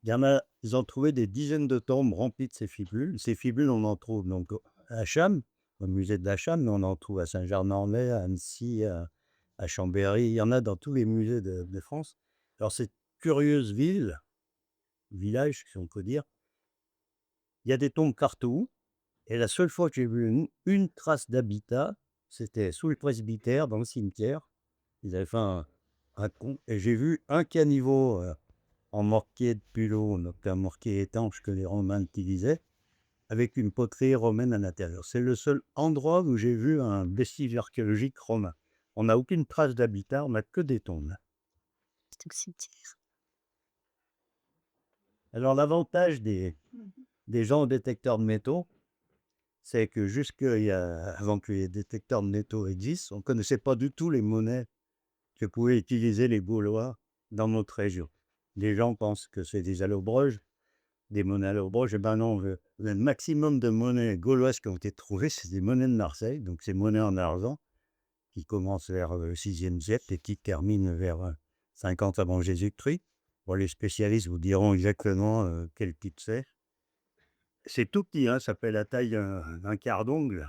Ils ont trouvé des dizaines de tombes remplies de ces fibules. Ces fibules, on en trouve donc à Cham, au musée de la Cham, mais on en trouve à Saint-Germain-en-Laye, à Annecy, à Chambéry. Il y en a dans tous les musées de France. Alors, cette curieuse village, si on peut dire, il y a des tombes partout. Et la seule fois que j'ai vu une trace d'habitat, c'était sous le presbytère, dans le cimetière. Ils avaient fait un pont. Et j'ai vu un caniveau en mortier de Pulot, donc un mortier étanche que les Romains utilisaient, avec une poterie romaine à l'intérieur. C'est le seul endroit où j'ai vu un vestige archéologique romain. On n'a aucune trace d'habitat, on n'a que des tombes. C'est un cimetière. Alors l'avantage des gens au détecteur de métaux, c'est que avant que les détecteurs de métaux existent, on ne connaissait pas du tout les monnaies que pouvaient utiliser les Gaulois dans notre région. Les gens pensent que c'est des allobroges, des monnaies allobroges. Eh bien non, le maximum de monnaies gauloises qui ont été trouvées, c'est des monnaies de Marseille, donc c'est monnaies en argent, qui commencent vers le 6e siècle et qui terminent vers 50 avant Jésus-Christ. Bon, les spécialistes vous diront exactement quel type c'est. C'est tout petit, hein, ça fait la taille d'un quart d'ongle.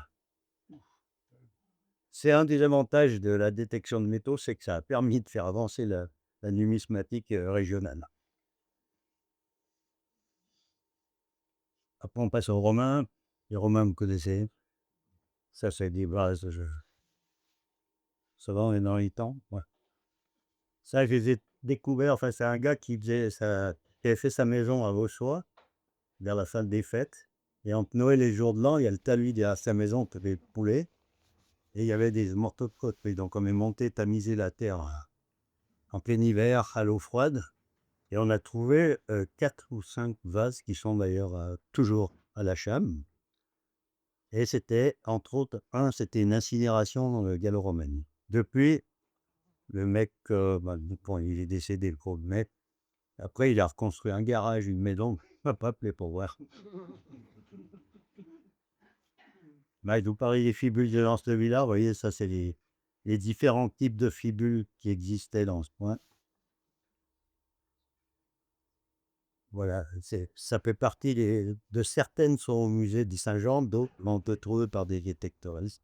C'est un des avantages de la détection de métaux, c'est que ça a permis de faire avancer la numismatique régionale. Après, on passe aux Romains. Les Romains, vous connaissez. Ça, c'est des bases. Ça va, on est dans les temps. Ouais. Ça, je les ai découverts. Enfin, c'est un gars qui avait fait sa maison à Vauchois, vers la fin des fêtes. Et entre Noël et le jour de l'an, il y a le talus derrière sa maison, on avait poulets. Et il y avait des morceaux de côte. Donc, on est monté tamiser la terre en plein hiver, à l'eau froide. Et on a trouvé 4 ou 5 vases qui sont d'ailleurs toujours à la Cham. Et c'était, entre autres, c'était une incinération gallo-romaine. Depuis, le mec, quand il est décédé, le gros mec, après, il a reconstruit un garage, une maison. Il m'a pas appelé pour voir. Je vous parlais des fibules de Lance de Villars. Vous voyez, ça, c'est les différents types de fibules qui existaient dans ce coin. Voilà, ça fait partie de certaines sont au musée du Saint-Jean, d'autres on peut trouver par des détectoristes.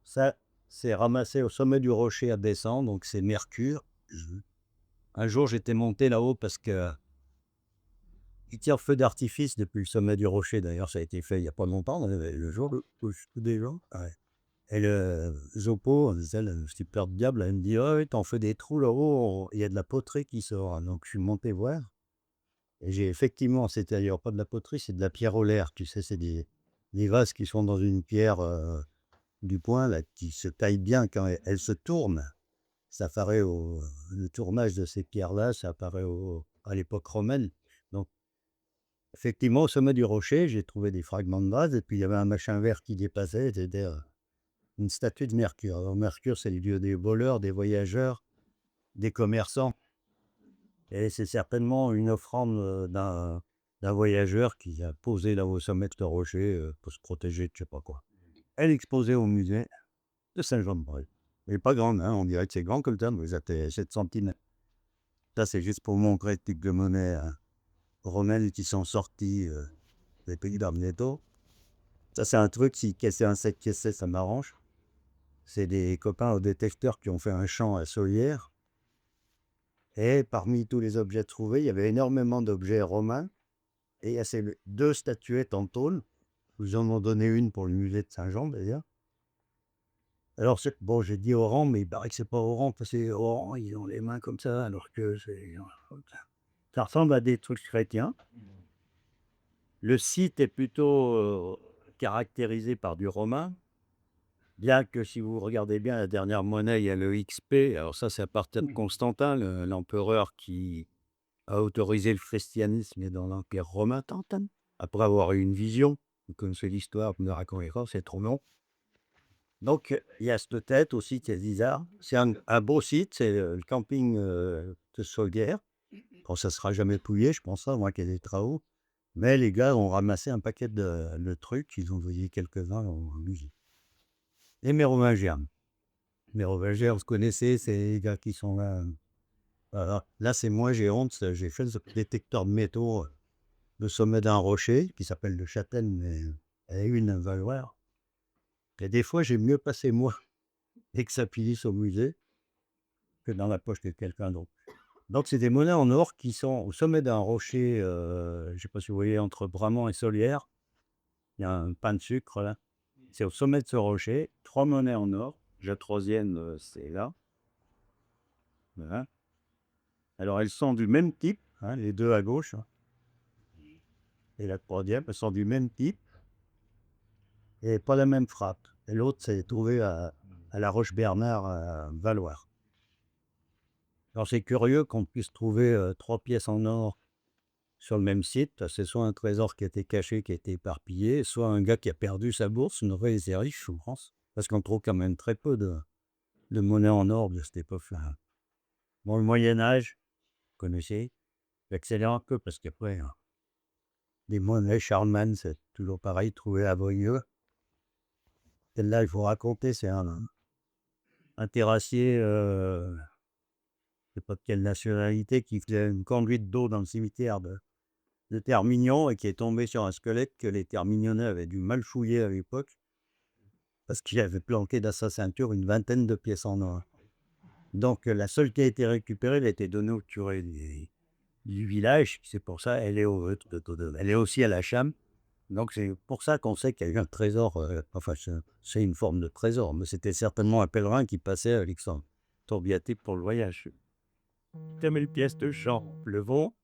Ça, c'est ramassé au sommet du rocher à descendre, donc c'est Mercure. Un jour, j'étais monté là-haut parce que il tire feu d'artifice depuis le sommet du rocher. D'ailleurs, ça a été fait il n'y a pas longtemps, le jour des gens. Ouais. Et le Zopo, le super diable, elle me dit « Oh, t'en fais des trous là-haut, il y a de la poterie qui sort. » Donc, je suis monté voir. Et j'ai effectivement, c'était d'ailleurs pas de la poterie, c'est de la pierre olaire. Tu sais, c'est des vases qui sont dans une pierre du point, là, qui se taille bien quand elle se tourne. Ça apparaît le tournage de ces pierres-là, ça apparaît à l'époque romaine. Donc, effectivement, au sommet du rocher, j'ai trouvé des fragments de vase, et puis il y avait un machin vert qui dépassait, c'était une statue de Mercure. Alors, Mercure, c'est le dieu des voleurs, des voyageurs, des commerçants. Et c'est certainement une offrande d'un voyageur qui a posé là au sommet de ce rocher pour se protéger de je sais pas quoi. Elle est exposée au musée de Saint-Jean-de-Brél. Elle n'est pas grande, hein, on dirait que c'est grand comme ça, mais ça fait 7 cm. Ça, c'est juste pour montrer le type de monnaie romaine qui sont sortis des pays d'Arneto. Ça, c'est un truc, si casser un 7 caissé, ça m'arrange. C'est des copains au détecteur qui ont fait un champ à Solière. Et parmi tous les objets trouvés, il y avait énormément d'objets romains. Et il y a ces 2 statuettes en tôle. Ils en ont donné une pour le musée de Saint-Jean, d'ailleurs. Alors, bon, j'ai dit Oran, mais il paraît que c'est pas Oran, parce que Oran, ils ont les mains comme ça, alors que ça ressemble à des trucs chrétiens. Le site est plutôt caractérisé par du romain, bien que si vous regardez bien la dernière monnaie, il y a le XP. Alors ça, c'est à partir de Constantin, l'empereur qui a autorisé le christianisme dans l'Empire romain, après avoir eu une vision. Vous connaissez l'histoire, vous me racontez, c'est trop long. Donc, il y a cette tête aussi qui est bizarre. C'est un beau site, c'est le camping de Solière. Bon, ça ne sera jamais pouillé, je pense, à moins qu'il y ait des travaux. Mais les gars ont ramassé un paquet de trucs, ils ont envoyé quelques-uns en musée. Les mérovingiens. Les mérovingiens, vous connaissez, c'est les gars qui sont là. Voilà. Là, c'est moi, j'ai honte, j'ai fait ce détecteur de métaux, le sommet d'un rocher, qui s'appelle le Châtel, mais elle a eu une valeur. Et des fois, j'ai mieux passé moi et que ça finisse au musée que dans la poche de quelqu'un d'autre. Donc, c'est des monnaies en or qui sont au sommet d'un rocher, je ne sais pas si vous voyez, entre Bramant et Solière. Il y a un pain de sucre là. C'est au sommet de ce rocher, 3 monnaies en or. La troisième, c'est là. Voilà. Alors, elles sont du même type, hein, les 2 à gauche. Et la troisième, elles sont du même type. Et pas la même frappe. Et l'autre, c'est trouvé à la Roche-Bernard, à Valloire. Alors, c'est curieux qu'on puisse trouver 3 pièces en or sur le même site. C'est soit un trésor qui a été caché, qui a été éparpillé, soit un gars qui a perdu sa bourse. Une vraie c'est riche, je pense. Parce qu'on trouve quand même très peu de monnaie en or de cette époque-là. Bon, le Moyen-Âge, vous connaissez, accélère un peu parce qu'après, les monnaies Charlemagne, c'est toujours pareil, trouvé à Beaulieu. Celle-là, il faut raconter, c'est un terrassier, je ne sais pas de quelle nationalité, qui faisait une conduite d'eau dans le cimetière de Termignon et qui est tombé sur un squelette que les Termignonnais avaient dû mal fouiller à l'époque parce qu'il avait planqué dans sa ceinture une 20aine de pièces en or. Donc, la seule qui a été récupérée, elle a été donnée au curé du village. C'est pour ça elle est elle est aussi à la Cham. Donc, c'est pour ça qu'on sait qu'il y a eu un trésor. Enfin, c'est une forme de trésor, mais c'était certainement un pèlerin qui passait à Alexandre Tourbiaté pour le voyage. 1000 pièces de champ, le vent.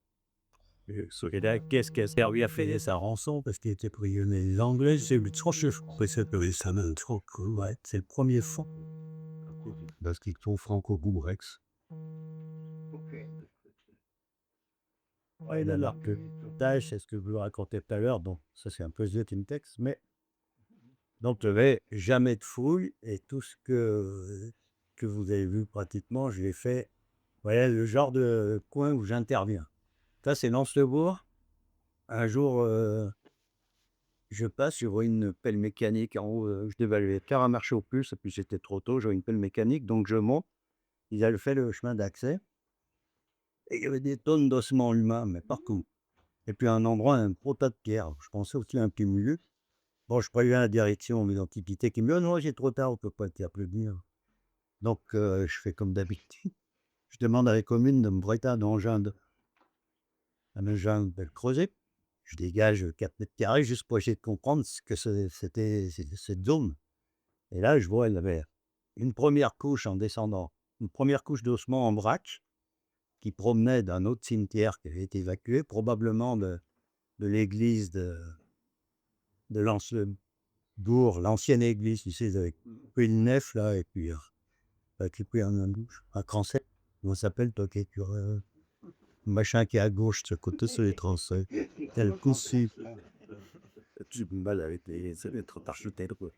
Celui-là, qu'est-ce qu'elle servi à payer sa rançon parce qu'il était prisonnier des Anglais. C'est le tranche, c'est le premier franc. Parce qu'ils sont franco-boubrex. Ouais, là, l'arc-tâche, c'est ce que je vous racontais tout à l'heure. Donc, ça, c'est un peu The Texte. Mais donc, il n'y avait jamais de fouille. Et tout ce que vous avez vu pratiquement, je l'ai fait. Voilà le genre de coin où j'interviens. Ça, c'est Lens-le-Bourg. Un jour, je passe, je vois une pelle mécanique en haut. Je devais aller faire un marché au plus, et puis c'était trop tôt, je vois une pelle mécanique, donc je monte. Ils avaient fait le chemin d'accès. Et il y avait des tonnes d'ossements humains, mais partout. Et puis à un endroit, un gros tas de pierres. Je pensais aussi à un petit milieu. Bon, je préviens la direction, mes antiquités, qui me dit « Oh non, j'ai trop tard, on ne peut pas t'applaudir. » Donc, je fais comme d'habitude. Je demande à la commune de me prêter un engin de creuser. Je dégage 4 mètres carrés juste pour essayer de comprendre ce que c'était cette zone. Et là, je vois, elle avait une première couche en descendant, une première couche d'ossements en vrac, qui promenait d'un autre cimetière qui avait été évacué, probablement de l'église de l'ancienne bourg, l'ancienne église, tu sais, avec une nef là, et puis avec les pieds en douche, un transept. Comment ça s'appelle, toi, qui est sur machin qui est à gauche, de ce côté, c'est les transepts. Tel conçu. J'ai du mal avec les architectes, quoi.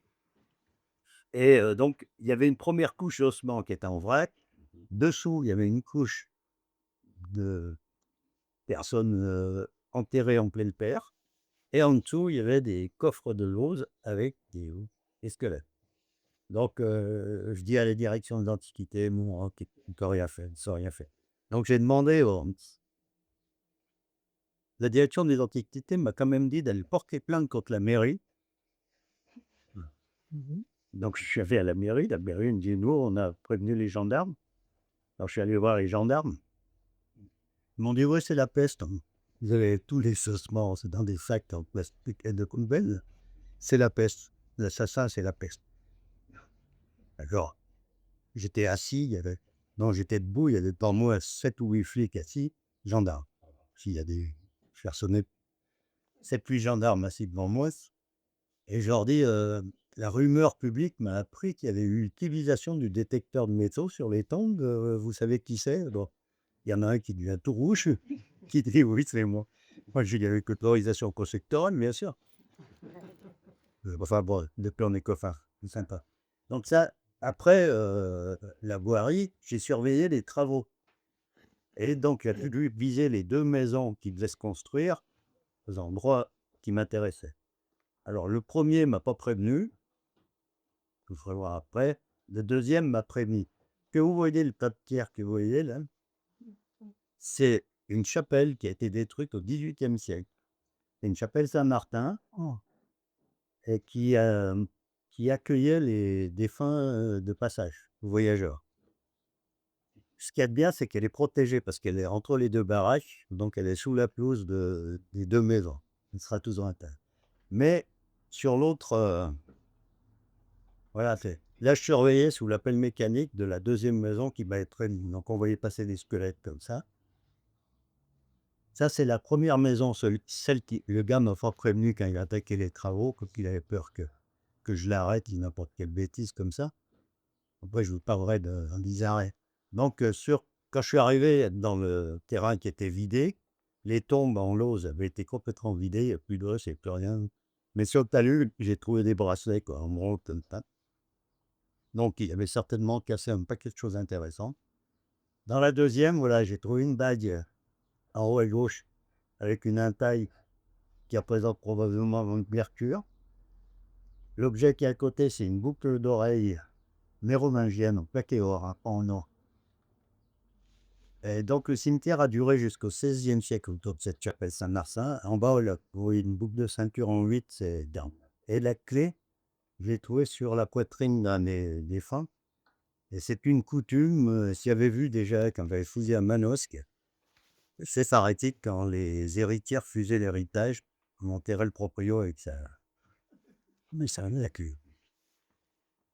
Et donc, il y avait une première couche d'ossements qui était en vrac. Dessous, il y avait une couche de personnes enterrées en pleine terre. Et en dessous, il y avait des coffres de lauze avec des squelettes. Donc, je dis à la direction de l'Antiquité, bon, ils n'ont rien fait, ils n'ont rien fait. Donc, j'ai demandé la direction des Antiquités m'a quand même dit d'aller porter plainte contre la mairie. Donc, je suis allé à la mairie me dit, nous, on a prévenu les gendarmes. Alors, je suis allé voir les gendarmes. Ils m'ont dit, oui, c'est la peste. Vous avez tous les ossements, c'est dans des sacs en plastique et de poubelle. C'est la peste. L'assassin, c'est la peste. D'accord. J'étais assis, j'étais debout, il y avait devant moi 7 ou 8 flics assis, gendarmes. S'il y a des personnes, 7 8 gendarmes assis devant moi. Et je leur dis, la rumeur publique m'a appris qu'il y avait eu utilisation du détecteur de métaux sur les tombes. Vous savez qui c'est? Bon, il y en a un qui devient tout rouge, qui dit oui, c'est moi. Moi, j'ai dit avec l'autorisation constructorale, bien sûr. Enfin bon, depuis on est copains, c'est sympa. Donc ça, après la voirie, j'ai surveillé les travaux. Et donc, il a fallu viser les 2 maisons qui devaient se construire aux endroits qui m'intéressaient. Alors, le premier m'a pas prévenu, je vous ferai voir après. Le deuxième m'a prévenu. Que vous voyez, le tas de pierre que vous voyez là, c'est une chapelle qui a été détruite au XVIIIe siècle. C'est une chapelle Saint-Martin et qui accueillait les défunts de passage, voyageurs. Ce qu'il y a de bien, c'est qu'elle est protégée parce qu'elle est entre les 2 baraques, donc elle est sous la pelouse des 2 maisons. Elle sera toujours intacte. Mais sur l'autre, voilà, là, je surveillais sous la pelle mécanique de la 2e maison qui m'a été donc on voyait passer des squelettes comme ça. Ça, c'est la première maison, celle qui le gars m'a fort prévenu quand il a attaqué les travaux, qu'il avait peur que je l'arrête, il n'importe quelle bêtise comme ça. Après, je vous parlerai des arrêts. Donc, quand je suis arrivé dans le terrain qui était vidé, les tombes en lauze avaient été complètement vidées, il n'y a plus d'os, il n'y a plus rien. Mais sur le talus, j'ai trouvé des bracelets, quoi, en gros, comme ça. Donc, il avait certainement cassé un paquet de choses intéressantes. Dans la 2e, voilà, j'ai trouvé une bague en haut à gauche avec une entaille qui représente probablement une mercure. L'objet qui est à côté, c'est une boucle d'oreille mérovingienne en plaqué or, en or. Et donc, le cimetière a duré jusqu'au XVIe siècle autour de cette chapelle Saint-Martin. En bas, là, vous voyez une boucle de ceinture en 8, c'est d'armes. Et la clé, je l'ai trouvée sur la poitrine d'un des défunts. Et c'est une coutume, s'il y avait vu déjà quand j'avais fouillé à Manosque, c'est pharaïtique quand les héritières refusaient l'héritage, on enterrait le proprio avec ça. Mais ça la clé.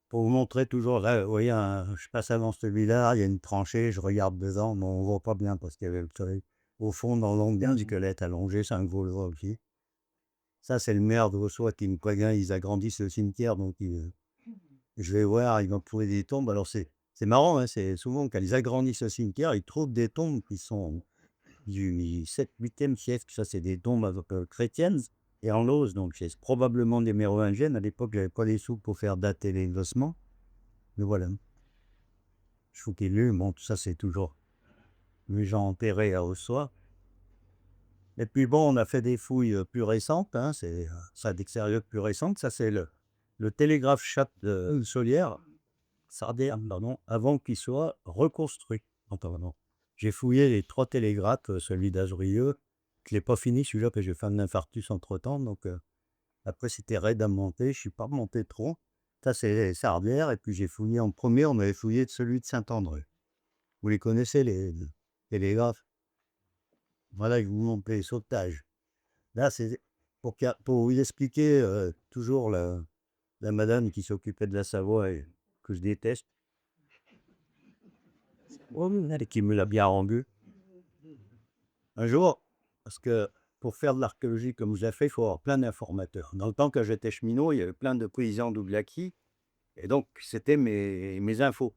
Pour vous montrer toujours, là, vous voyez, je passe avant celui-là, il y a une tranchée, je regarde dedans, mais on ne voit pas bien parce qu'il y avait le soleil. Au fond, dans l'angle du squelette allongé, c'est un gros droit aussi. Ça, c'est le maire de Vossois qui me prévient, ils agrandissent le cimetière, donc je vais voir, ils vont trouver des tombes. Alors, c'est marrant, hein, c'est souvent quand ils agrandissent le cimetière, ils trouvent des tombes qui sont du 7e, 8e siècle. Ça, c'est des tombes chrétiennes et en lauze, donc c'est probablement des mérovingiennes. À l'époque, j'avais pas les sous pour faire dater les ossements. Mais voilà. Je vous qu'il lu, bon, tout ça, c'est toujours les gens enterrés à Ossois. Et puis bon, on a fait des fouilles plus récentes, hein, c'est ça d'extérieur plus récentes. Ça, c'est le télégraphe chat de Solière, Sardière, pardon, avant qu'il soit reconstruit. J'ai fouillé les 3 télégraphes, celui d'Azurieux. Je ne l'ai pas fini, celui-là, parce que j'ai fait un infarctus entre-temps. Donc, après, c'était raide à monter. Je ne suis pas remonté trop. Ça, c'est Sardière. Et puis, j'ai fouillé en premier, on avait fouillé celui de Saint-André. Vous les connaissez, les télégraphes? Voilà, je vous montre les sautages. Là, c'est pour vous expliquer toujours la madame qui s'occupait de la Savoie et que je déteste. Et qui me l'a bien rendu. Un jour, parce que pour faire de l'archéologie comme je l'ai fait, il faut avoir plein d'informateurs. Dans le temps que j'étais cheminot, il y avait plein de paysans d'Oubliaki, et donc c'était mes infos.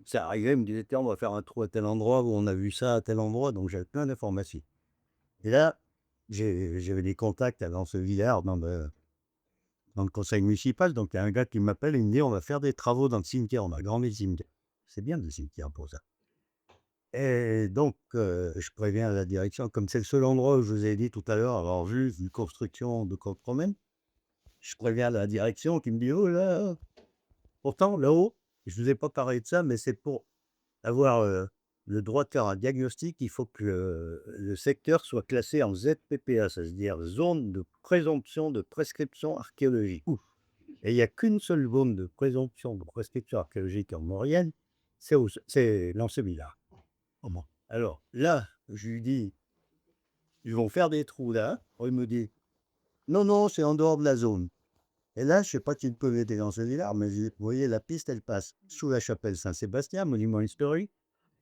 Ça arrivait, ils me disaient, tiens, on va faire un trou à tel endroit, où on a vu ça à tel endroit, donc j'avais plein d'informations. Et là, j'avais des contacts dans ce village, dans le conseil municipal, donc il y a un gars qui m'appelle, il me dit, on va faire des travaux dans le cimetière, on a agrandi le cimetière. C'est bien le cimetière pour ça. Et donc, je préviens la direction, comme c'est le seul endroit où je vous ai dit tout à l'heure avoir vu une construction de contre-promène, je préviens la direction qui me dit, oh là, pourtant là-haut, je ne vous ai pas parlé de ça, mais c'est pour avoir le droit de faire un diagnostic, il faut que le secteur soit classé en ZPPA, c'est-à-dire zone de présomption de prescription archéologique. Et il n'y a qu'une seule zone de présomption de prescription archéologique en Maurienne, c'est Lancevillard. Alors là, je lui dis, ils vont faire des trous là. Il me dit, non, non, c'est en dehors de la zone. Et là, je ne sais pas si tu peux m'aider dans ce village, mais vous voyez, la piste, elle passe sous la chapelle Saint-Sébastien, monument historique,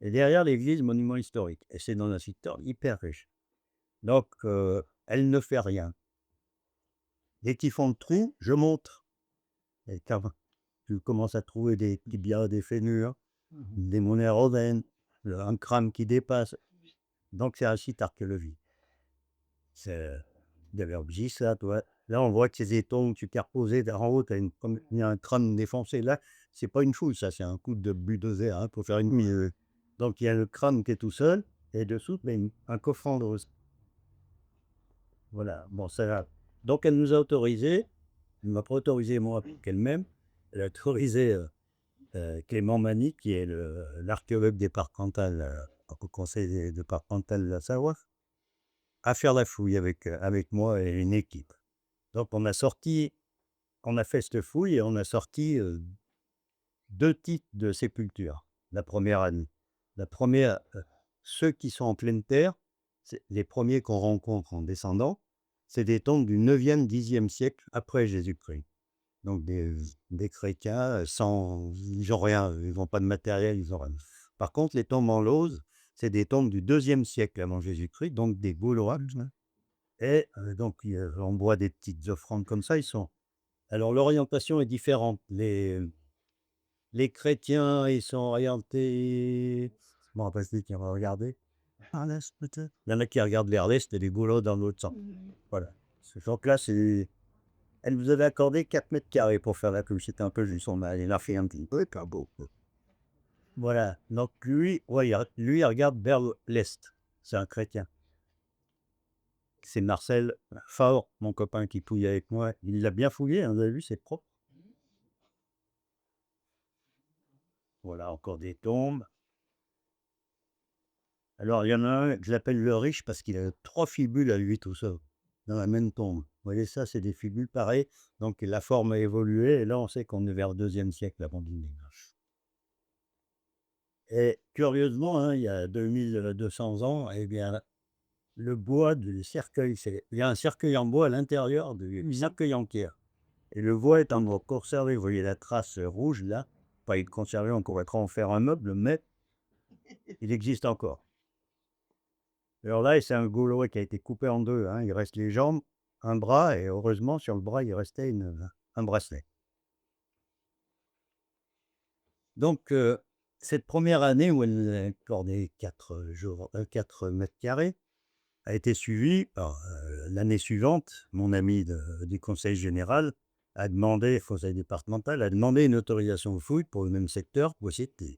et derrière l'église, monument historique. Et c'est dans un secteur hyper riche. Donc, elle ne fait rien. Dès qu'ils font le trou, je montre. Et quand tu commences à trouver des tibias, des fénures, des monnaies romaines, un crâne qui dépasse. Donc, c'est un site archéologique. D'ailleurs, je dis ça, toi. Là, on voit que c'est des tombes superposées. En haut, il y a un crâne défoncé. Là, c'est pas une fouille, ça, c'est un coup de bulldozer pour faire une. Donc, il y a le crâne qui est tout seul, et dessous, un coffre de rose. Voilà, bon, ça va. Donc, elle nous a autorisé. Elle ne m'a pas autorisé, moi, qu'elle-même. Elle a autorisé Clément Mani, qui est l'archéologue départemental au conseil départemental de la Savoie, à faire la fouille avec moi et une équipe. Donc, on a fait cette fouille et on a sorti 2 types de sépultures la première année. La première, ceux qui sont en pleine terre, c'est les premiers qu'on rencontre en descendant, c'est des tombes du 9e, 10e siècle après Jésus-Christ. Donc, des chrétiens ils n'ont rien, ils n'ont pas de matériel, ils n'ont rien. Par contre, les tombes en lauze, c'est des tombes du 2e siècle avant Jésus-Christ, donc des Gaulois. Et donc, on voit des petites offrandes comme ça. Alors, l'orientation est différente. Les chrétiens, ils sont orientés. Bon, après, c'est qui va regarder. Par l'est, peut-être. Il y en a qui regardent vers l'est et les Gaulois dans l'autre sens. Voilà. Donc là, elle vous avait accordé 4 mètres carrés pour faire la couche. C'était un peu juste. Elle a fait un petit peu, pas beau. Voilà. Donc, lui, il regarde vers l'est. C'est un chrétien. C'est Marcel Faure, mon copain qui fouille avec moi. Il l'a bien fouillé, vous avez vu, c'est propre. Voilà, encore des tombes. Alors, il y en a un que je l'appelle le riche parce qu'il a 3 fibules à lui tout seul, dans la même tombe. Vous voyez ça, c'est des fibules pareilles. Donc, la forme a évolué. Et là, on sait qu'on est vers le 2e siècle avant du Négrage. Et curieusement, il y a 2200 ans, eh bien, le bois du cercueil, il y a un cercueil en bois à l'intérieur du cercueil en pierre. Et le bois est en bois conservé. Vous voyez la trace rouge là. Pas être conservé, on pourrait en faire un meuble, mais il existe encore. Alors là, c'est un Gaulois qui a été coupé en 2. Il reste les jambes, un bras, et heureusement, sur le bras, il restait un bracelet. Donc, cette première année où elle nous a accordé 4 mètres carrés, a été suivie par l'année suivante. Mon ami du conseil général a demandé, conseil départemental, a demandé une autorisation de fouille pour le même secteur.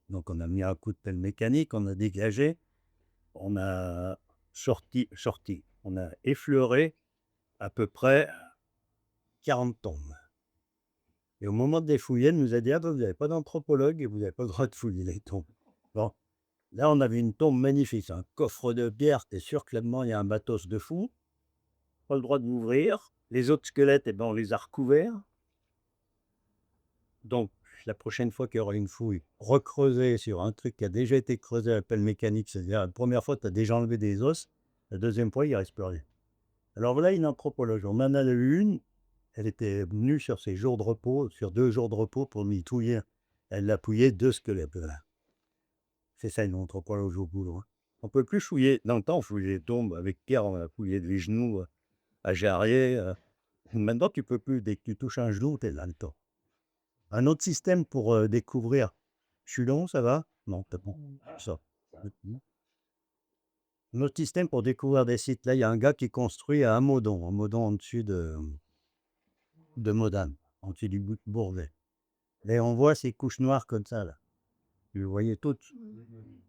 Donc, on a mis un coup de pelle mécanique, on a dégagé, on a sorti, on a effleuré à peu près 40 tombes. Et au moment de les fouiller, elle nous a dit, ah, vous n'avez pas d'anthropologue et vous n'avez pas le droit de fouiller les tombes. Bon. Là, on avait une tombe magnifique, un coffre de pierre, t'es sûr que là-dedans, il y a un matos de fou. Pas le droit de l'ouvrir. Les autres squelettes, on les a recouverts. Donc, la prochaine fois qu'il y aura une fouille, recreuser sur un truc qui a déjà été creusé à la pelle mécanique, c'est-à-dire la première fois, tu as déjà enlevé des os, la deuxième fois, il ne reste plus rien. Alors voilà une anthropologue. On en a eu une, elle était venue sur ses jours de repos, sur 2 jours de repos pour m'y touiller. Elle a pouillé 2 squelettes. Là. C'est ça une anthropologue au boulot. On peut plus fouiller. Dans le temps, on fouillait les tombes avec Pierre, on a fouillé les genoux à Jarrier. Maintenant, tu peux plus. Dès que tu touches un genou, tu es là le temps. Un autre système pour découvrir. Je suis long, ça va? Non, t'es bon. Ça. Un autre système pour découvrir des sites. Là, il y a un gars qui construit à Amodon en dessus de Modane, en dessus du Bourget. Et on voit ces couches noires comme ça, là. Vous les voyez toutes.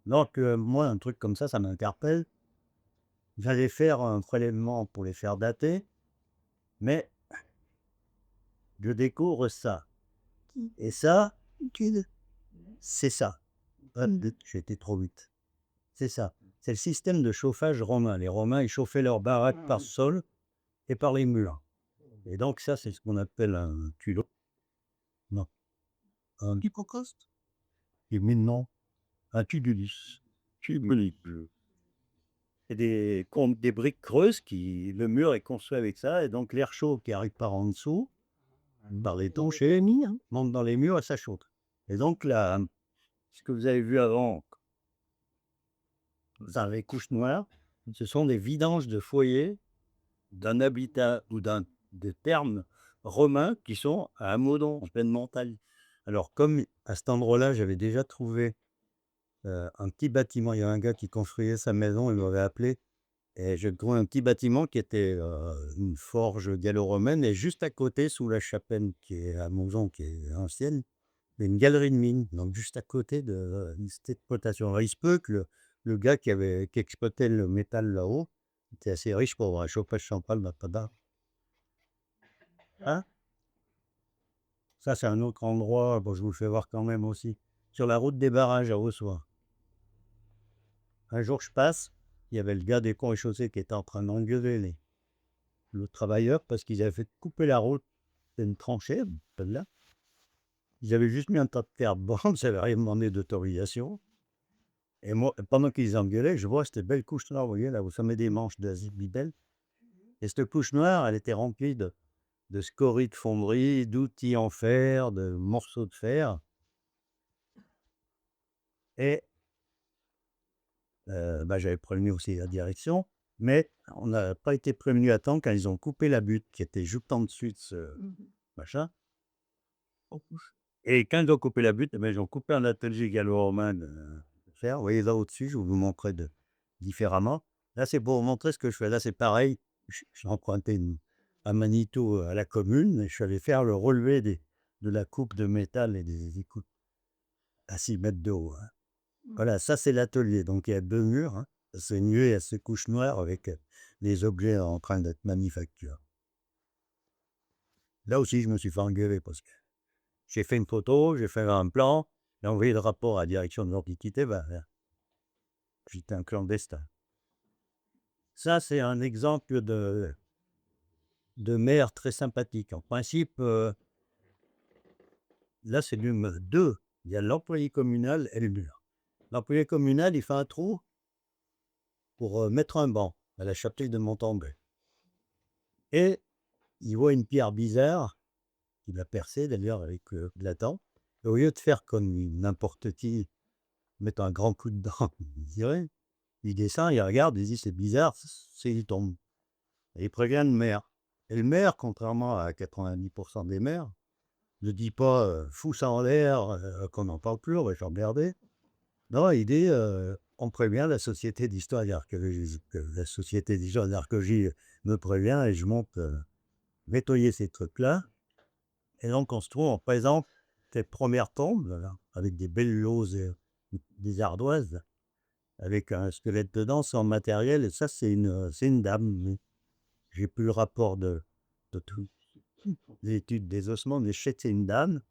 Donc, moi, un truc comme ça m'interpelle. J'allais faire un prélèvement pour les faire dater, mais je découvre ça. Et ça, c'est ça. J'ai été trop vite. C'est ça. C'est le système de chauffage romain. Les Romains, ils chauffaient leurs baraques par sol et par les murs. Et donc, ça, c'est ce qu'on appelle un culot. Non. Un Hypocaste. non. Un tubulus. Tubulus. C'est des briques creuses le mur est construit avec ça. Et donc, l'air chaud qui arrive par en dessous, par les temps chez monte dans les murs et ça chauffe. Et donc, là, ce que vous avez vu avant, dans les couches noires, ce sont des vidanges de foyers d'un habitat ou des thermes romains qui sont à Amodon, en pleine montagne. Alors, comme à cet endroit-là, j'avais déjà trouvé un petit bâtiment, il y a un gars qui construisait sa maison, il m'avait appelé, et j'ai trouvé un petit bâtiment qui était une forge gallo-romaine, et juste à côté, sous la chapelle qui est à Monzon, qui est ancienne, il y a une galerie de mines, donc juste à côté de cette exploitation. Alors, il se peut que le gars qui exploitait le métal là-haut était assez riche pour avoir un chauffage central d'Apada. Hein? Ça, c'est un autre endroit, bon, je vous le fais voir quand même aussi. Sur la route des barrages à Haussoir. Un jour, je passe, il y avait le gars des ponts et chaussées qui était en train d'engueuler le travailleur parce qu'ils avaient fait couper la route d'une tranchée, là. Ils avaient juste mis un tas de terre bande, ça n'avait rien demandé d'autorisation. Et moi, pendant qu'ils engueulaient, je vois cette belle couche noire, vous voyez, là où ça met des manches d'azibibel. Et cette couche noire, elle était remplie de scories de fonderie, d'outils en fer, de morceaux de fer. Et j'avais prévenu aussi la direction, mais on n'a pas été prévenu à temps quand ils ont coupé la butte qui était juste en dessus de ce machin. Et quand ils ont coupé la butte, ils ont coupé un atelier gallo-romain de fer. Vous voyez là au-dessus, je vais vous montrer différemment. Là, c'est pour vous montrer ce que je fais. Là, c'est pareil. J'ai emprunté à Manitou à la commune et je suis allé faire le relevé de la coupe de métal et des écoutes à 6 mètres de haut. Hein. Voilà, ça c'est l'atelier. Donc il y a 2 murs, hein. C'est nu et à ces couches noires avec des objets en train d'être manufacturés. Là aussi, je me suis fait engueuler parce que j'ai fait une photo, j'ai fait un plan, j'ai envoyé le rapport à la direction de l'Antiquité, j'étais un clandestin. Ça, c'est un exemple de maire très sympathique. En principe, là, c'est numéro 2. Il y a l'employé communal et le mur. L'employé communal, il fait un trou pour mettre un banc à la chapelle de Montombé. Et il voit une pierre bizarre, qu'il a percée d'ailleurs avec de la dent. Et au lieu de faire comme n'importe qui, mettre un grand coup de dent, il descend, il regarde, il dit c'est bizarre, il tombe. Et il prévient le maire. Et le maire, contrairement à 90% des maires, ne dit pas fous ça en l'air, qu'on n'en parle plus, on va s'emmerder. Non, il dit on prévient la Société d'histoire et d'archéologie. La Société d'histoire et d'archéologie me prévient et je monte nettoyer ces trucs-là. Et donc, on se trouve en présence des premières tombes, là, avec des belles lauses et des ardoises, avec un squelette dedans, sans matériel. Et ça, c'est une dame. J'ai plus le rapport de tout. L'étude des ossements, mais je sais que c'est une dame.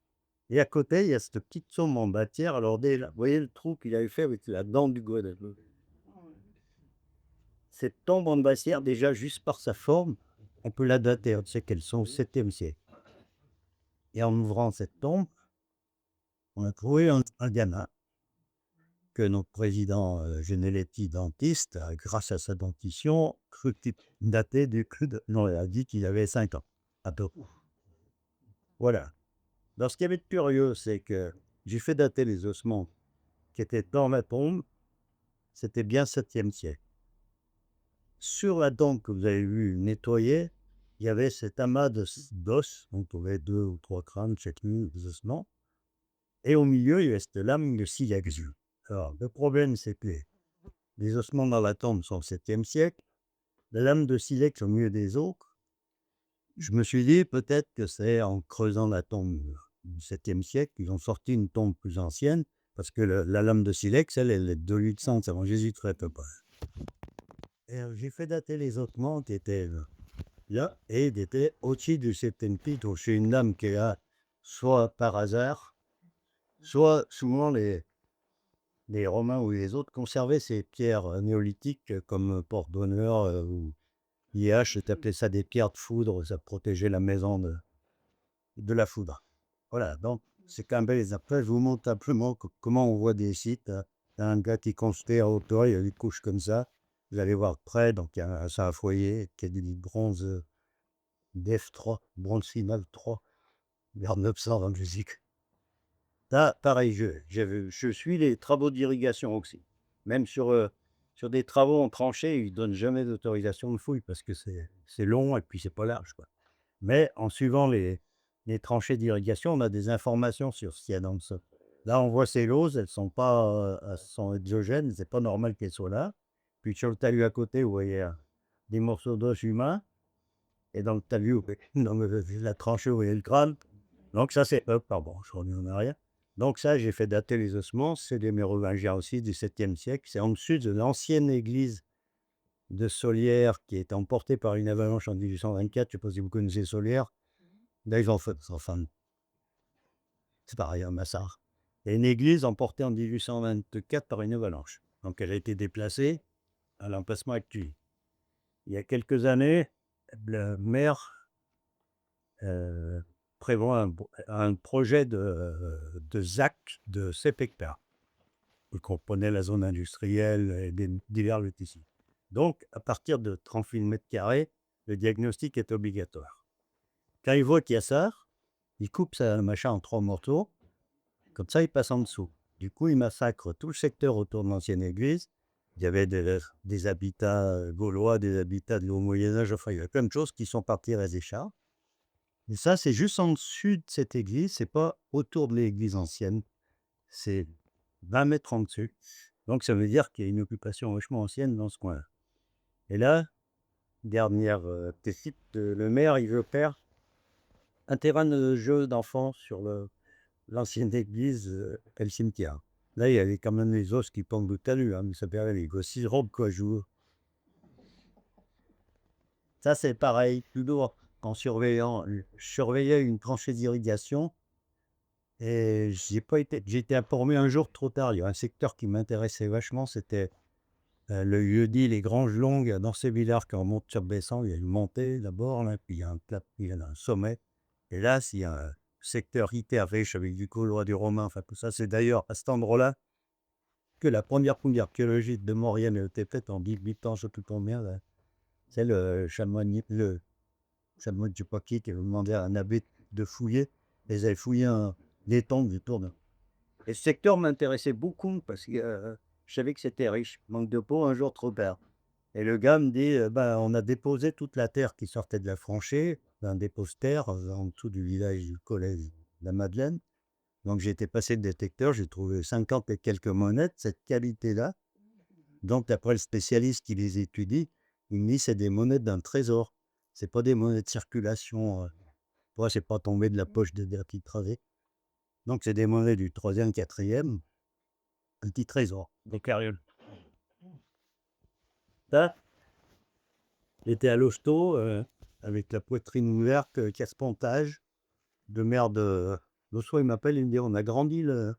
Et à côté, il y a cette petite tombe en bâtière. Alors déjà, vous voyez le trou qu'il avait fait avec la dent du godet. Cette tombe en bâtière, déjà, juste par sa forme, on peut la dater. On sait qu'elles sont au 7e siècle. Et en ouvrant cette tombe, on a trouvé un gamin que notre président Geneletti, dentiste, grâce à sa dentition, cru daté du coup non, il a dit qu'il avait 5 ans. À peu près. Voilà. Alors, ce qui avait de curieux, c'est que j'ai fait dater les ossements qui étaient dans la tombe c'était bien 7e siècle. Sur la tombe que vous avez vu nettoyer, il y avait cet amas d'os, on trouvait 2 ou 3 crânes, chacune, des ossements. Et au milieu, il y avait cette lame de silex. Alors, le problème, c'est que les ossements dans la tombe sont au 7e siècle. La lame de silex au milieu des autres, je me suis dit peut-être que c'est en creusant la tombe du 7e siècle qu'ils ont sorti une tombe plus ancienne, parce que la lame de silex, elle est de 2800 avant Jésus-Christ à peu près. Et j'ai fait dater les ossements qui étaient là, et ils étaient au-dessus du 7e siècle. Donc c'est une lame qui est là, soit par hasard, soit souvent les Romains ou les autres conservaient ces pierres néolithiques comme porte d'honneur ou IH, appelait ça des pierres de foudre, ça protégeait la maison de la foudre. Voilà, donc c'est quand même bel. Après, je vous montre simplement comment on voit des sites. Un gars qui construit à hauteur, il y a des couches comme ça. Vous allez voir près, donc il y a un foyer qui a du bronze d'F3, bronze final 3, vers 900 dans le physique. Là, pareil, je suis les travaux d'irrigation aussi. Même sur des travaux en tranchée, ils ne donnent jamais d'autorisation de fouille parce que c'est long et puis c'est pas large, quoi. Mais en suivant les tranchées d'irrigation, on a des informations sur ce qu'il y a dans le sol. Là, on voit ces lauses, elles sont pas, elles sont exogènes, c'est pas normal qu'elles soient là. Puis sur le talus à côté, vous voyez des morceaux d'os humains. Et dans le talus, dans la tranchée, vous voyez le crâne. Donc ça, c'est... pardon, je reviens en arrière. Donc ça, j'ai fait dater les ossements. C'est des mérovingiens aussi du 7e siècle. C'est en dessus de l'ancienne église de Solières qui est emportée par une avalanche en 1824. Je ne sais pas si vous connaissez Solières. Là, ils ont fait... Enfin, c'est pareil, un massacre. Il y a une église emportée en 1824 par une avalanche. Donc elle a été déplacée à l'emplacement actuel. Il y a quelques années, le maire prévoit un projet de ZAC de 7 hectares. Vous comprenez la zone industrielle et divers lotissés. Donc, à partir de 38 mètres carrés, le diagnostic est obligatoire. Quand il voit qu'il y a ça, il coupe ça machin en 3 morceaux, comme ça il passe en dessous. Du coup, il massacre tout le secteur autour de l'ancienne église. Il y avait des habitats gaulois, des habitats de haut Moyen-Âge, enfin il y a plein de choses qui sont parties à des chars. Et ça, c'est juste en dessus de cette église, c'est pas autour de l'église ancienne, c'est 20 mètres en dessus. Donc ça veut dire qu'il y a une occupation vachement ancienne dans ce coin-là. Et là, dernière petite, le maire, il veut faire un terrain de jeu d'enfants sur l'ancienne église et le cimetière. Là, il y avait quand même les os qui pendent du talus, mais ça permet les gosses, ils robent quoi, jouent. Ça, c'est pareil, toujours en surveillant. Je surveillais une tranchée d'irrigation et j'ai été informé un jour trop tard. Il y a un secteur qui m'intéressait vachement, c'était le lieu-dit Les Granges Longues dans ces villages qui remontent sur Bessan. Il y a une montée d'abord, là, puis il y a un plat, puis il y a un sommet. Et là, il y a un secteur hyper riche avec du gaulois, du romain, enfin tout ça. C'est d'ailleurs à cet endroit-là que la première fouille archéologique de Maurienne a été faite en 1800, je sais plus combien. Là. C'est le chanoine, je sais pas qui avait demandé à un abbé de fouiller. Et ils avaient fouillé des tombes du tour. Et ce secteur m'intéressait beaucoup parce que je savais que c'était riche. Manque de peau, un jour trop tard. Et le gars me dit, on a déposé toute la terre qui sortait de la franchée, un dépose-terre en dessous du village du collège de la Madeleine. Donc j'ai été passer le détecteur, j'ai trouvé 50 et quelques monnettes, cette qualité-là. Donc après le spécialiste qui les étudie, il me dit c'est des monnaie d'un trésor. C'est pas des monnaies de circulation. C'est pas tombé de la poche de des petites travées. Donc c'est des monnaies du 3e, 4e, un petit trésor. Des carrioles. Ça, j'étais à l'hosto avec la poitrine ouverte, casse-pontage. Le maire de l'Ossois, il m'appelle, il me dit on a grandi le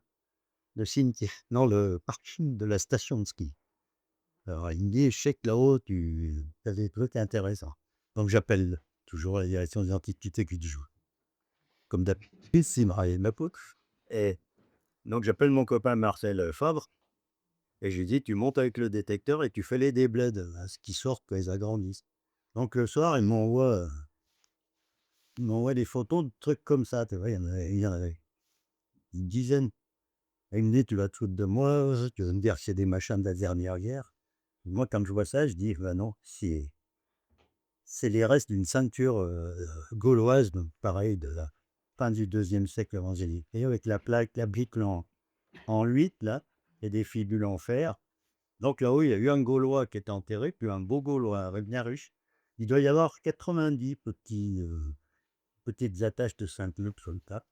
cimetière, non, le parking de la station de ski. Alors il me dit, je sais que là-haut, tu as des trucs intéressants. Donc j'appelle toujours la direction des antiquités qui joue. Comme d'habitude, c'est marié de ma poutre. Et donc j'appelle mon copain Marcel Fabre. Et je lui dis, tu montes avec le détecteur et tu fais les déblèdes, à ce qui sortent quand ils agrandissent. Donc le soir, il m'envoie des photos de trucs comme ça. Tu vois, il y en avait une dizaine. Et il me dit, tu vas te foutre de moi, tu vas me dire que c'est des machins de la dernière guerre. Moi, quand je vois ça, je dis, ben non, c'est les restes d'une ceinture gauloise, donc pareil, de la fin du 2e siècle avant Jésus. Et avec la plaque, la brique en 8, là, et des fibules en fer. Donc là-haut, il y a eu un Gaulois qui était enterré, puis un beau Gaulois, bien riche. Il doit y avoir 90 petites attaches de Sainte-Lupe sur le tas.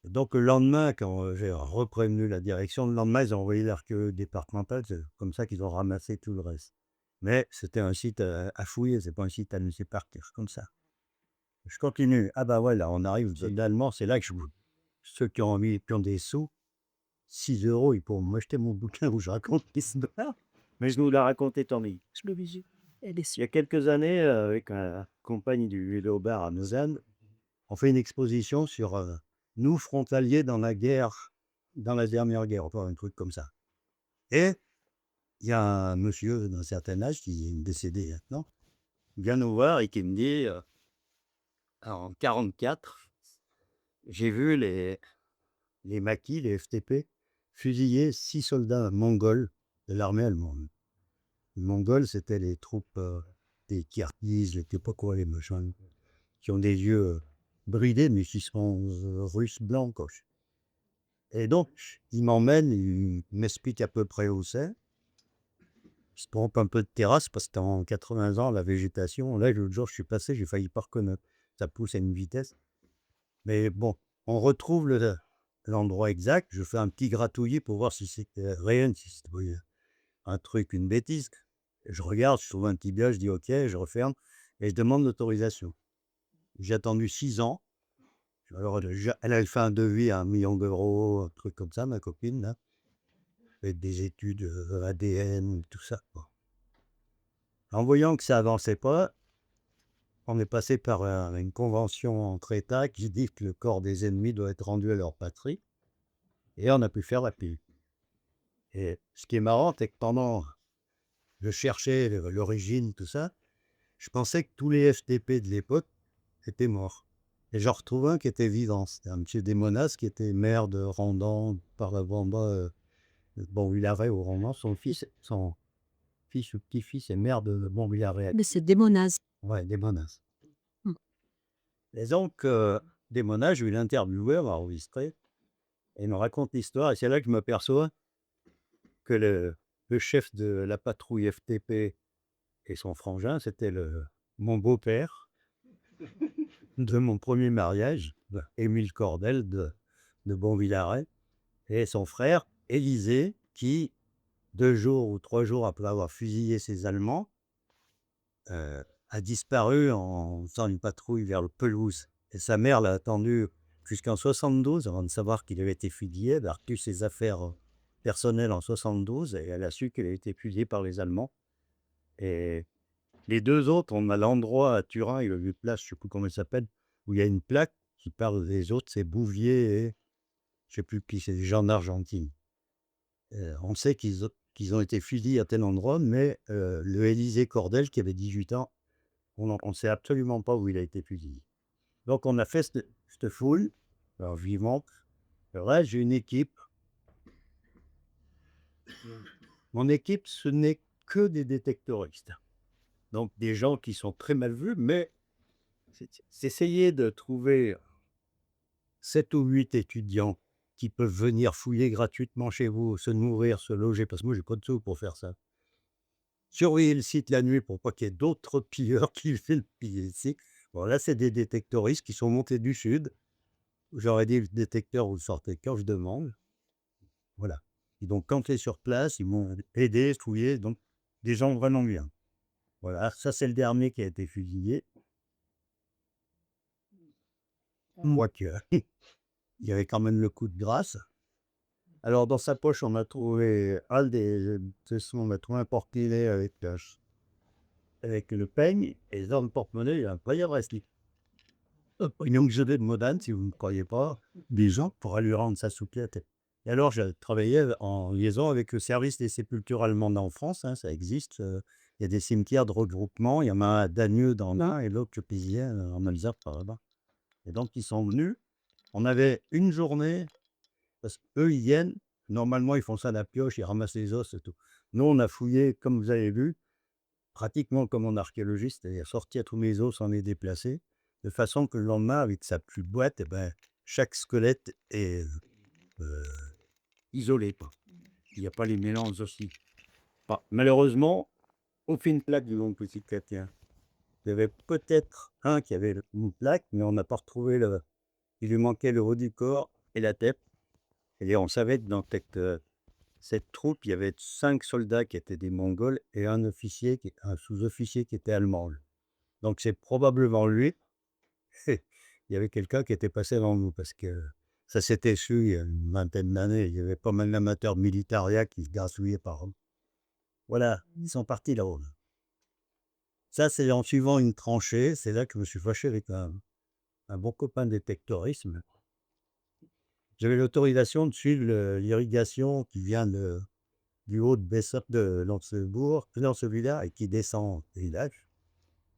Donc le lendemain, quand j'ai reprévenu la direction, le lendemain, ils ont envoyé l'archéologue départemental, c'est comme ça qu'ils ont ramassé tout le reste. Mais c'était un site à fouiller, c'est pas un site à laisser partir, comme ça. Je continue. Ah bah voilà, on arrive finalement, c'est là que ceux qui ont des sous, 6 €, ils pourront m'acheter mon bouquin où je raconte l'histoire. Mais je vous la racontais tant mieux. Je le vis. Elle est Il y a quelques années, avec la compagnie du Vélo-Bar à Lausanne, on fait une exposition sur nous, frontaliers dans la guerre, dans la dernière guerre, encore un truc comme ça. Et il y a un monsieur d'un certain âge qui est décédé maintenant, qui vient nous voir et qui me dit en 44, j'ai vu les maquis, les FTP, fusiller 6 soldats mongols de l'armée allemande. Les Mongols, c'était les troupes des Kirghizes, je ne sais pas quoi, les machins, qui ont des yeux bridés, mais qui sont russes blancs, quoi. Et donc, il m'emmène, il m'explique à peu près où c'est. Il se trompe un peu de terrasse parce que en 80 ans, la végétation, là, l'autre jour, je suis passé, j'ai failli pas reconnaître. Ça pousse à une vitesse. Mais bon, on retrouve l'endroit exact. Je fais un petit gratouillis pour voir si c'était réel, si c'était un truc, une bêtise. Je regarde, je trouve un tibia, je dis OK, je referme et je demande l'autorisation. J'ai attendu 6 ans. Alors, elle avait fait un devis à 1 million d'euros, un truc comme ça, ma copine, là. Avec des études ADN, tout ça, quoi. En voyant que ça avançait pas, on est passé par une convention entre États qui dit que le corps des ennemis doit être rendu à leur patrie. Et on a pu faire la paix. Et ce qui est marrant, c'est que pendant je cherchais l'origine, tout ça, je pensais que tous les FTP de l'époque étaient morts. Et j'en retrouve un qui était vivant. C'était un monsieur Desmonas qui était maire de Randan, par la bas, Bonvillaret au Randan. Son fils ou petit-fils est maire de Bonvillaret. Mais c'est démonase. Ouais, Desmonas. Hmm. Et donc, Desmonas, je vais l'interviewer, on va enregistrer. Et il me raconte l'histoire. Et c'est là que je m'aperçois que le chef de la patrouille FTP et son frangin, c'était mon beau-père de mon premier mariage, Émile Cordel de Bonvillaret, et son frère, Élisée, qui, 2 jours ou 3 jours après avoir fusillé ces Allemands, a disparu en faisant une patrouille vers le Pelouse. Et sa mère l'a attendu jusqu'en 72 avant de savoir qu'il avait été fusillé. Elle a reçu ses affaires personnelles en 72 et elle a su qu'il avait été fusillé par les Allemands. Et les 2 autres, on a l'endroit à Turin, il y a une place, je ne sais plus comment il s'appelle, où il y a une plaque qui parle des autres, c'est Bouvier et je ne sais plus qui, c'est des gens d'Argentine. On sait qu'ils ont été fusillés à tel endroit, mais le Élisée Cordel, qui avait 18 ans, on ne sait absolument pas où il a été fusillé. Donc on a fait cette foule, alors vivante. Alors là, j'ai une équipe. Mon équipe, ce n'est que des détectoristes. Donc des gens qui sont très mal vus, mais c'est essayer de trouver 7 ou 8 étudiants qui peuvent venir fouiller gratuitement chez vous, se nourrir, se loger, parce que moi, j'ai pas de sous pour faire ça. Surveiller le site la nuit pour pas qu'il y ait d'autres pilleurs qui viennent piller ici. Bon, là, c'est des détectoristes qui sont montés du sud. J'aurais dit, le détecteur, vous le sortez quand je demande. Voilà. Ils ont campé sur place, ils m'ont aidé, fouillé, donc des gens vraiment bien. Voilà, ça, c'est le dernier qui a été fusillé. Moi, il y avait quand même le coup de grâce. Alors, dans sa poche, on a trouvé un porte-clés avec le peigne, et dans le porte-monnaie, il y a un paillard slip. Une ongelée de Modane, si vous ne croyez pas, des gens pourraient lui rendre sa souplette. Et alors, je travaillais en liaison avec le service des sépultures allemandes en France, hein, ça existe. Il y a des cimetières de regroupement, il y en a un à Dagneux dans l'un et l'autre, je Pézien, en Alsace, par là-bas. Et donc, ils sont venus. On avait une journée, Parce qu'eux, ils viennent, normalement, ils font ça à la pioche, ils ramassent les os et tout. Nous, on a fouillé, comme vous avez vu, pratiquement comme en archéologie, c'est-à-dire sortir tous les os sans les déplacer, de façon que le lendemain, avec sa petite boîte, eh ben, chaque squelette est isolé, quoi. Il n'y a pas les mélanges aussi. Malheureusement, aucune plaque du long petit chrétien. Il y avait peut-être un qui avait une plaque, mais on n'a pas retrouvé le. Il lui manquait le haut du corps et la tête. Et on savait que dans cette troupe, il y avait 5 soldats qui étaient des Mongols et un sous-officier qui était allemand. Donc c'est probablement lui. Il y avait quelqu'un qui était passé avant nous parce que ça s'était su il y a une vingtaine d'années. Il y avait pas mal d'amateurs militaria qui se grassouillaient par eux. Voilà, ils sont partis là-haut. Ça, c'est en suivant une tranchée. C'est là que je me suis fâché avec un bon copain détectorisme. J'avais l'autorisation de suivre l'irrigation qui vient du haut de Bessop de Lancevillard et qui descend au village.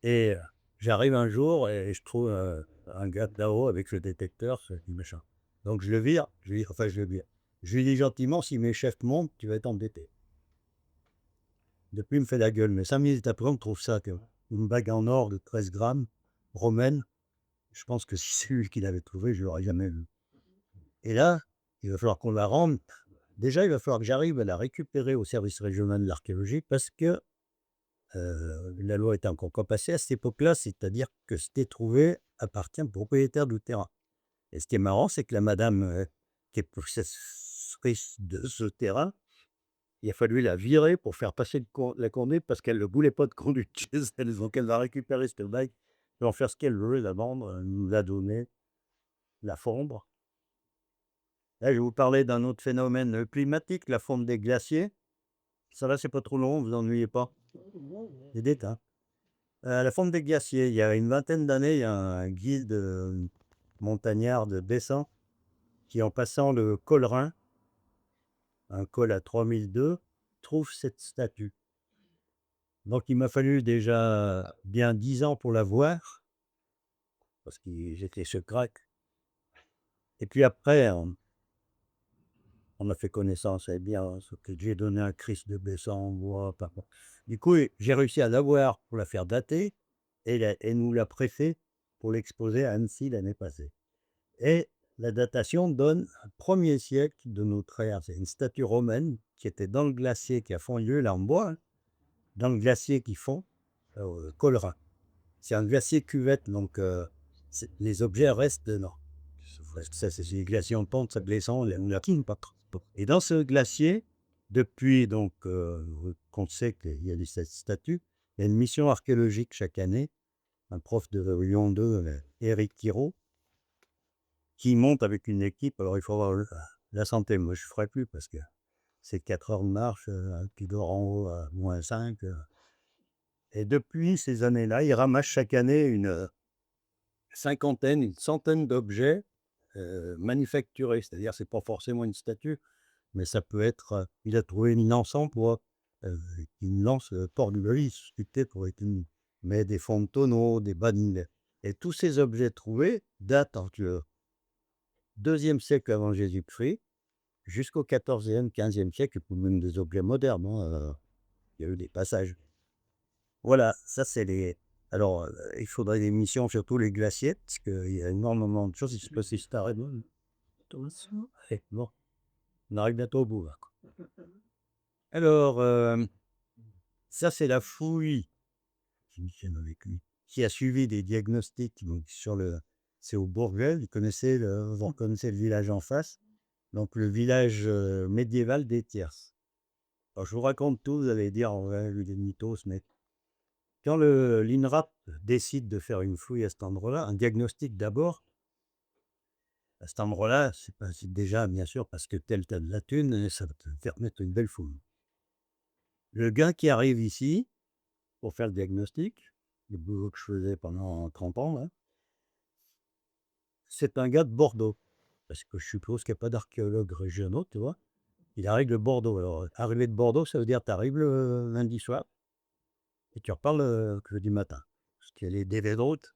Et j'arrive un jour et je trouve un gars de là-haut avec le détecteur, c'est du méchant. Donc je le vire, je lui dis gentiment, si mes chefs montent, tu vas être embêté. Depuis, il me fait la gueule, mais 5 minutes après, on trouve ça, une bague en or de 13 grammes, romaine. Je pense que si c'est lui qui l'avait trouvée, je ne l'aurais jamais vu. Et là, il va falloir qu'on la rende. Déjà, il va falloir que j'arrive à la récupérer au service régional de l'archéologie parce que la loi était encore pas passée à cette époque-là, c'est-à-dire que c'était trouvé appartient au propriétaire du terrain. Et ce qui est marrant, c'est que la madame qui est possesseuse de ce terrain, il a fallu la virer pour faire passer la condamnée parce qu'elle ne voulait pas de conduite chez elle. Donc elle va récupérer cette bague, elle va en faire ce qu'elle veut, la vendre, nous la donner, la fondre. Là, je vais vous parler d'un autre phénomène climatique, la fonte des glaciers. Ça va, c'est pas trop long, vous ennuyez pas. C'est détails. La fonte des glaciers, il y a une vingtaine d'années, il y a un guide montagnard de Bessan qui, en passant le col Rhin, un col à 3002, trouve cette statue. Donc il m'a fallu déjà bien 10 ans pour la voir, parce que j'étais secret. Et puis après, on a fait connaissance, et bien, ce que j'ai donné un Christ de Bessan en bois. Du coup, j'ai réussi à l'avoir pour la faire dater, et nous l'a prêté pour l'exposer à Annecy l'année passée. Et la datation donne un 1er siècle de notre ère. C'est une statue romaine qui était dans le glacier qui a fondu, là en bois, dans le glacier qui fond, col Rhin. C'est un glacier cuvette, donc les objets restent dedans. Ça, c'est les glaciers en pente, ça descend, on la quitte pas trop. Et dans ce glacier, depuis donc qu'on sait qu'il y a cette statue, il y a une mission archéologique chaque année. Un prof de Lyon 2, Éric Thiraud, qui monte avec une équipe. Alors il faut avoir la santé. Moi, je ne ferai plus parce que c'est 4 heures de marche, qui dort en haut à -5. Et depuis ces années-là, il ramasse chaque année une centaine d'objets manufacturés. C'est-à-dire, c'est pas forcément une statue, mais ça peut être. Il a trouvé une lance en bois, une lance port du Bali, sculptée pour être une. Mais des fonds de tonneaux, des badines. Et tous ces objets trouvés datent entre le 2e siècle avant Jésus-Christ jusqu'au 14e, 15e siècle, ou même des objets modernes. Il y a eu des passages. Voilà, ça c'est les. Alors, il faudrait des missions sur tous les glaciers, parce qu'il y a énormément de choses. Il se peut si c'est arrêté. Allez, bon, on arrive bientôt au bout. Là. Alors, ça c'est la fouille qui a suivi des diagnostics donc, c'est au Bourget, vous connaissez le village en face, donc le village médiéval des Tierces. Alors, je vous raconte tout, vous allez dire, ouais, lui des mythos, mais quand l'INRAP décide de faire une fouille à cet endroit-là, un diagnostic d'abord, à cet endroit-là, c'est déjà bien sûr parce que t'as de la thune, et ça va te permettre une belle fouille. Le gars qui arrive ici, pour faire le diagnostic, le boulot que je faisais pendant 30 ans, là, c'est un gars de Bordeaux. Parce que je suppose qu'il n'y a pas d'archéologues régionaux, tu vois. Il arrive de Bordeaux. Alors, arriver de Bordeaux, ça veut dire que tu arrives le lundi soir et tu repars le jeudi matin. Parce qu'il y a les DV de route.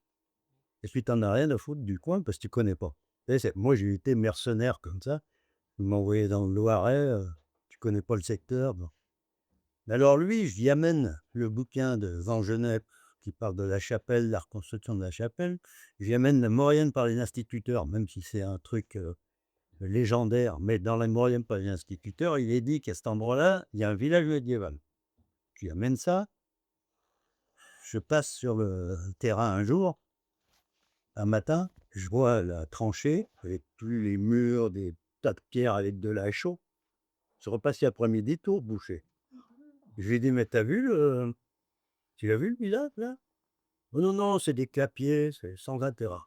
Et puis, tu n'en as rien à foutre du coin parce que tu ne connais pas. Moi, j'ai été mercenaire comme ça. Il m'a envoyé dans le Loiret, tu connais pas le secteur. Bon. Alors lui, je lui amène le bouquin de Vangenep qui parle de la chapelle, la reconstruction de la chapelle. Je lui amène la Maurienne par les instituteurs, même si c'est un truc légendaire, mais dans la Maurienne par les instituteurs, il est dit qu'à cet endroit-là, il y a un village médiéval. Je lui amène ça. Je passe sur le terrain un jour, un matin, je vois la tranchée avec tous les murs, des tas de pierres avec de la chaux. Je repasse l'après-midi, tout bouché. Je lui ai dit, mais tu l'as vu le village là? Oh non, non, c'est des clapiers, c'est sans intérêt.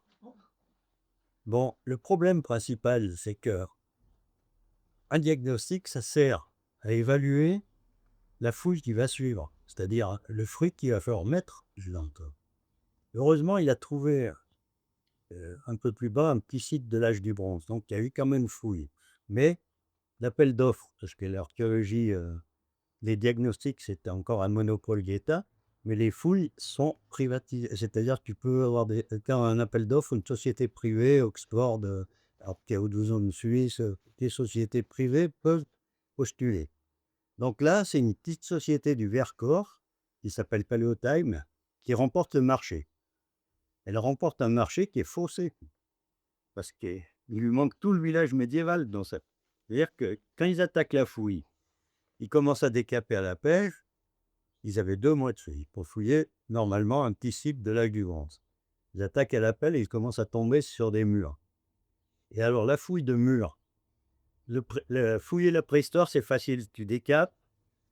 Bon, le problème principal, c'est que un diagnostic, ça sert à évaluer la fouille qui va suivre, c'est-à-dire le fruit qu'il va falloir mettre dedans. Heureusement, il a trouvé un peu plus bas un petit site de l'âge du bronze, donc il y a eu quand même fouille. Mais l'appel d'offres, parce que l'archéologie, les diagnostics, c'était encore un monopole d'État, mais les fouilles sont privatisées. C'est-à-dire que tu peux avoir quand un appel d'offres, une société privée, Oxford, Archéodouson Suisse, des sociétés privées peuvent postuler. Donc là, c'est une petite société du Vercors qui s'appelle Paléotime qui remporte le marché. Elle remporte un marché qui est faussé parce qu'il lui manque tout le village médiéval dans ça. C'est-à-dire que quand ils attaquent la fouille, ils commencent à décaper à la pêche. Ils avaient 2 mois de fouille pour fouiller normalement un petit site de l'âge du bronze. Ils attaquent à la pelle et ils commencent à tomber sur des murs. Et alors la fouille de murs, fouiller la préhistoire, c'est facile. Tu décapes,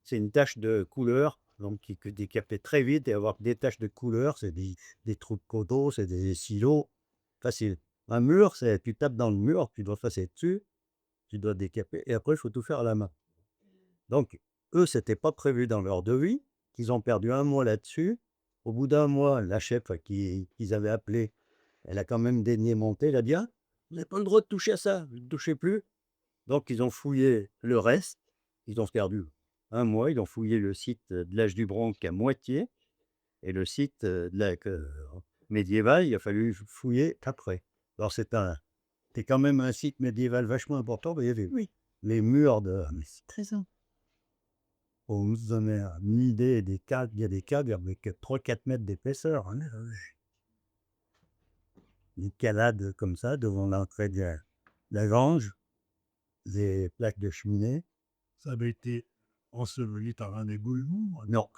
c'est une tache de couleur, donc tu peux décaper très vite et avoir des taches de couleur, c'est des trous de coteaux, c'est des silos, facile. Un mur, c'est tu tapes dans le mur, tu dois passer dessus, tu dois décaper, et après il faut tout faire à la main. Donc, eux, c'était pas prévu dans leur devis, qu'ils ont perdu 1 mois là-dessus. Au bout d'1 mois, la chef qu'ils avaient appelée, elle a quand même daigné monter, elle a dit: «Ah, vous n'avez pas le droit de toucher à ça, vous ne touchez plus». Donc ils ont fouillé le reste, ils ont perdu 1 mois, ils ont fouillé le site de l'âge du bronze qu'à moitié et le site de l'âge médiéval, il a fallu fouiller après. Alors c'était quand même un site médiéval vachement important, vous avez vu les murs de... Très ans. Pour vous donner une idée des caves, il y a des caves avec 3-4 mètres d'épaisseur. Hein. Une calade comme ça devant l'entrée de la grange, des plaques de cheminée. Ça avait été enseveli par un éboulement. Non.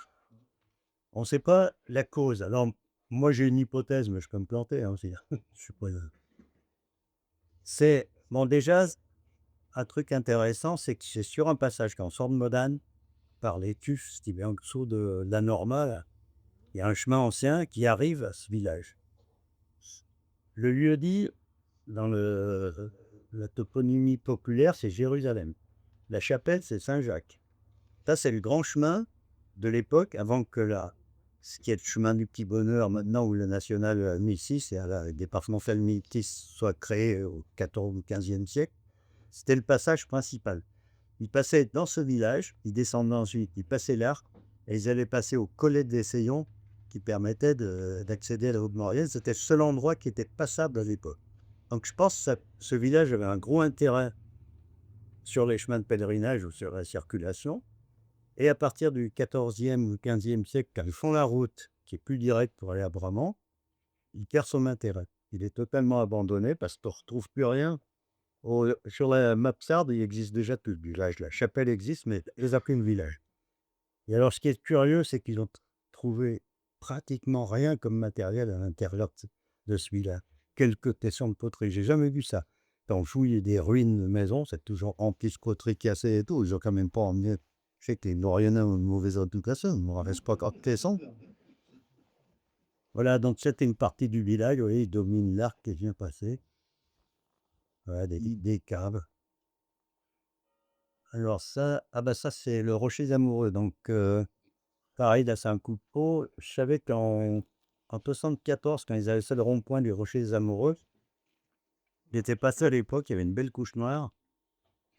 On ne sait pas la cause. Alors, moi j'ai une hypothèse, mais je peux me planter hein, aussi. Je suis pas... C'est, bon déjà, un truc intéressant, c'est que c'est sur un passage quand on sort de Modane, par les Tuffes, qui est en dessous de la Normale, il y a un chemin ancien qui arrive à ce village. Le lieu-dit, dans la toponymie populaire, c'est Jérusalem. La chapelle, c'est Saint-Jacques. Ça, c'est le grand chemin de l'époque, avant que ce qui est le chemin du Petit Bonheur, maintenant, où le national 1006 et le départemental 1006 soit créé au XIVe ou XVe siècle, c'était le passage principal. Ils passaient dans ce village, ils descendaient ensuite, ils passaient l'Arc, et ils allaient passer au collet des Seyons, qui permettait d'accéder à la Haute-Maurienne. C'était le seul endroit qui était passable à l'époque. Donc je pense que ce village avait un gros intérêt sur les chemins de pèlerinage ou sur la circulation. Et à partir du XIVe ou XVe siècle, quand ils font la route, qui est plus directe pour aller à Bramant, il perd son intérêt. Il est totalement abandonné parce qu'on ne retrouve plus rien. Sur la map Sarde, il existe déjà tout le village. La chapelle existe, mais ils les appellent le village. Et alors, ce qui est curieux, c'est qu'ils ont trouvé pratiquement rien comme matériel à l'intérieur de ce village. Quelques tessons de poterie, j'ai jamais vu ça. Quand on fouille des ruines de maisons, c'est toujours rempli de poterie cassée et tout. Ils ont quand même pas emmené. Je sais que les Norianais ont une mauvaise éducation, il ne me reste pas encore de tessons. Voilà, donc c'était une partie du village, vous voyez, il domine l'arc qui vient passer. Voilà, des caves. Alors ça, ça c'est le Rocher des Amoureux. Donc pareil, là c'est un coup de peau. Je savais qu'en 1974, quand ils avaient fait le rond-point du Rocher des Amoureux, il était passé à l'époque, il y avait une belle couche noire.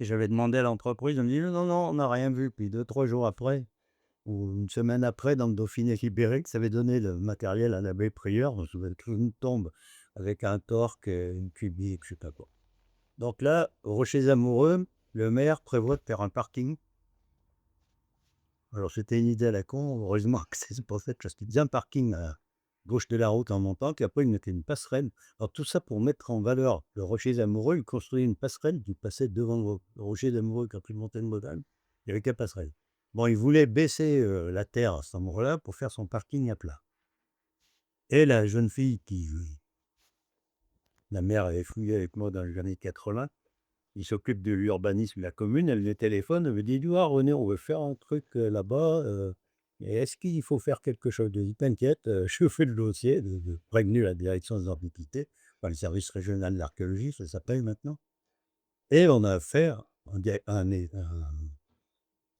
Et j'avais demandé à l'entreprise, ils me dit non, non, on n'a rien vu. Puis 2-3 jours après, ou une semaine après, dans le Dauphiné libéré, ça avait donné le matériel à l'abbé Prieur. Je me souviens une tombe avec un torque, une cubique, je sais pas quoi. Donc là, aux Rochers-Amoureux, le maire prévoit de faire un parking. Alors c'était une idée à la con, heureusement que c'est pas fait, parce qu'il faisait un parking à gauche de la route en montant, puis après il mettait une passerelle. Alors tout ça pour mettre en valeur le Rochers-Amoureux, il construisait une passerelle qui passait devant le Rochers-Amoureux quand il montait le modal. Il n'y avait qu'à passerelle. Bon, il voulait baisser la terre à cet endroit-là pour faire son parking à plat. Et la jeune fille la mère avait fouillé avec moi dans les années 80, il s'occupe de l'urbanisme de la commune, elle me téléphone, elle me dit: «Ah René, on veut faire un truc là-bas, et est-ce qu'il faut faire quelque chose?» Je dis: «T'inquiète, je fais le dossier», de prévenu la direction des antiquités, enfin le service régional de l'archéologie, ça s'appelle maintenant. Et on a fait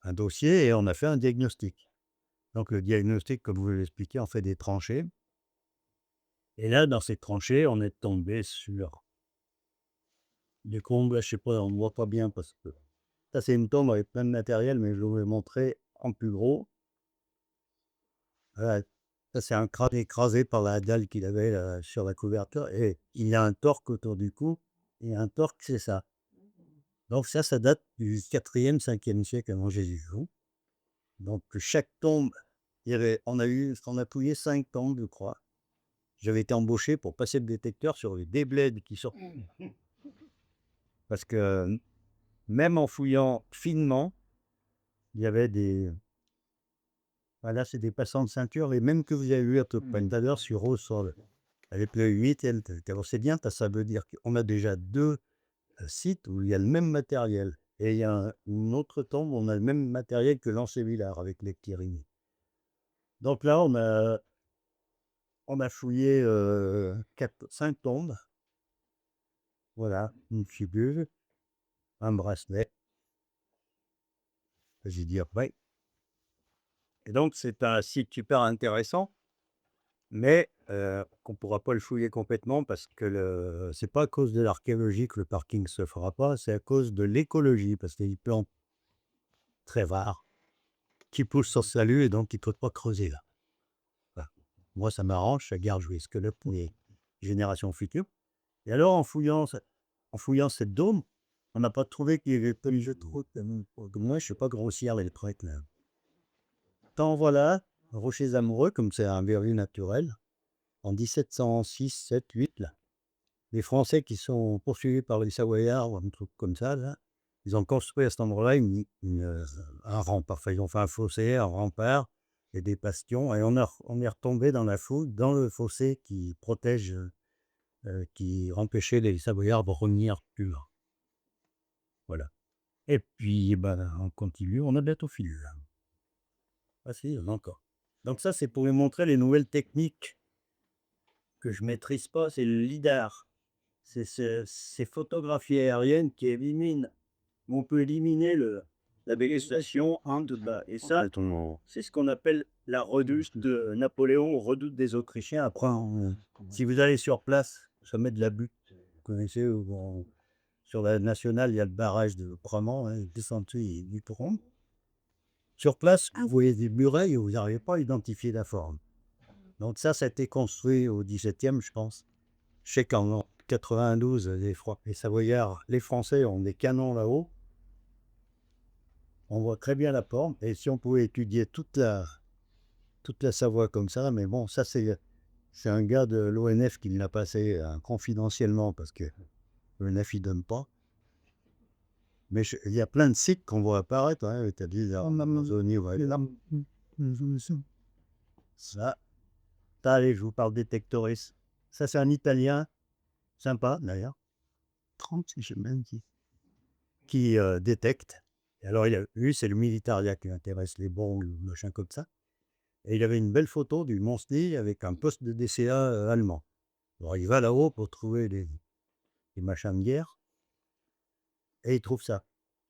un dossier et on a fait un diagnostic. Donc le diagnostic, comme je vous l'ai expliqué, on fait des tranchées. Et là, dans ces tranchées, on est tombé sur des combles, je sais pas, on ne voit pas bien parce que ça, c'est une tombe avec plein de matériel, mais je vous vais montrer en plus gros. Voilà, ça, c'est un crâne écrasé par la dalle qu'il avait sur la couverture. Et il a un torque autour du cou. Et un torque, c'est ça. Donc ça date du 4e, 5e siècle avant Jésus-Christ. Donc chaque tombe, on a fouillé 5 tombes, je crois. J'avais été embauché pour passer le détecteur sur les déblaides qui sortent. Parce que même en fouillant finement, il y avait des... Voilà, c'est des passants de ceinture, les mêmes que vous avez vu à tout à l'heure sur Rosol. Avec le 8, c'est bien, ça veut dire qu'on a déjà 2 sites où il y a le même matériel. Et il y a une autre tombe où on a le même matériel que l'Ancévillard avec les Quirini. Donc là, on a fouillé 5 tombes. Voilà, une figure, un bracelet. J'ai dit après. Et donc, c'est un site super intéressant, mais qu'on ne pourra pas le fouiller complètement parce que c'est pas à cause de l'archéologie que le parking ne se fera pas, c'est à cause de l'écologie, parce qu'il y a des plantes très rares qui poussent sur salut et donc il ne faut pas creuser là. Voilà. Moi, ça m'arrange, ça garde jouer ce que là pour les générations futures. Et alors, en fouillant cette dôme, on n'a pas trouvé qu'il y avait pas les jeux de route. Moi, je ne sais pas grossir les trucs là. Tant voilà, Rochers-Amoureux, comme c'est un verru naturel, en 1706, 7, 8, là, les Français qui sont poursuivis par les Savoyards, un truc comme ça, là, ils ont construit à cet endroit-là un rempart. Enfin, ils ont fait un fossé, un rempart et des bastions. Et on est retombé dans la foule, dans le fossé qui protège, qui empêchait les Savoyards de revenir plus loin. Voilà. Et puis, ben, on continue, on a bientôt fini là. Ah si, il y en a encore. Donc ça, c'est pour vous montrer les nouvelles techniques que je maîtrise pas, c'est le lidar. C'est ces photographies aériennes qui éliminent, on peut éliminer la végétation en bas. Et ça, c'est ce qu'on appelle la redoute de Napoléon, redoute des Autrichiens. Après, si vous allez sur place, ça met de la butte. Vous connaissez, sur la nationale, il y a le barrage de Pramont, hein, descendu et du Toron. Sur place, vous voyez des murailles et vous n'arrivez pas à identifier la forme. Donc ça a été construit au XVIIe, je pense. Je sais qu'en 92, les Savoyards, les Français ont des canons là-haut. On voit très bien la forme. Et si on pouvait étudier toute la Savoie comme ça, mais bon, ça c'est un gars de l'ONF qui l'a passé confidentiellement parce que l'ONF il donne pas. Mais il y a plein de sites qu'on voit apparaître, hein, c'est-à-dire en Amazonie, ouais. Ça, allez, je vous parle détectoris. Ça, c'est un Italien, sympa d'ailleurs, 30 si je même qui détecte. Et alors, lui, c'est le militaria qui intéresse les bons, le machin comme ça. Et il avait une belle photo du Mont-Cenis avec un poste de DCA allemand. Alors, il va là-haut pour trouver des machins de guerre. Et il trouve ça.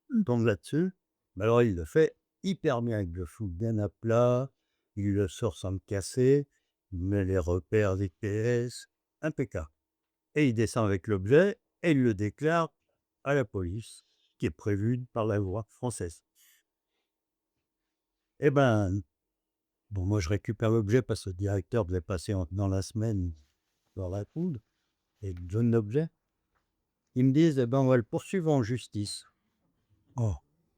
Il tombe là-dessus. Mais alors, il le fait hyper bien. Il le fout bien à plat. Il le sort sans le casser. Il met les repères GPS. Impeccable. Et il descend avec l'objet et il le déclare à la police, qui est prévue par la loi française. Eh ben, bon, moi je récupère l'objet parce que le directeur devait passer dans la semaine dans la poudre et il donne l'objet. Ils me disent: «Eh ben, on va le poursuivre en justice». Oh,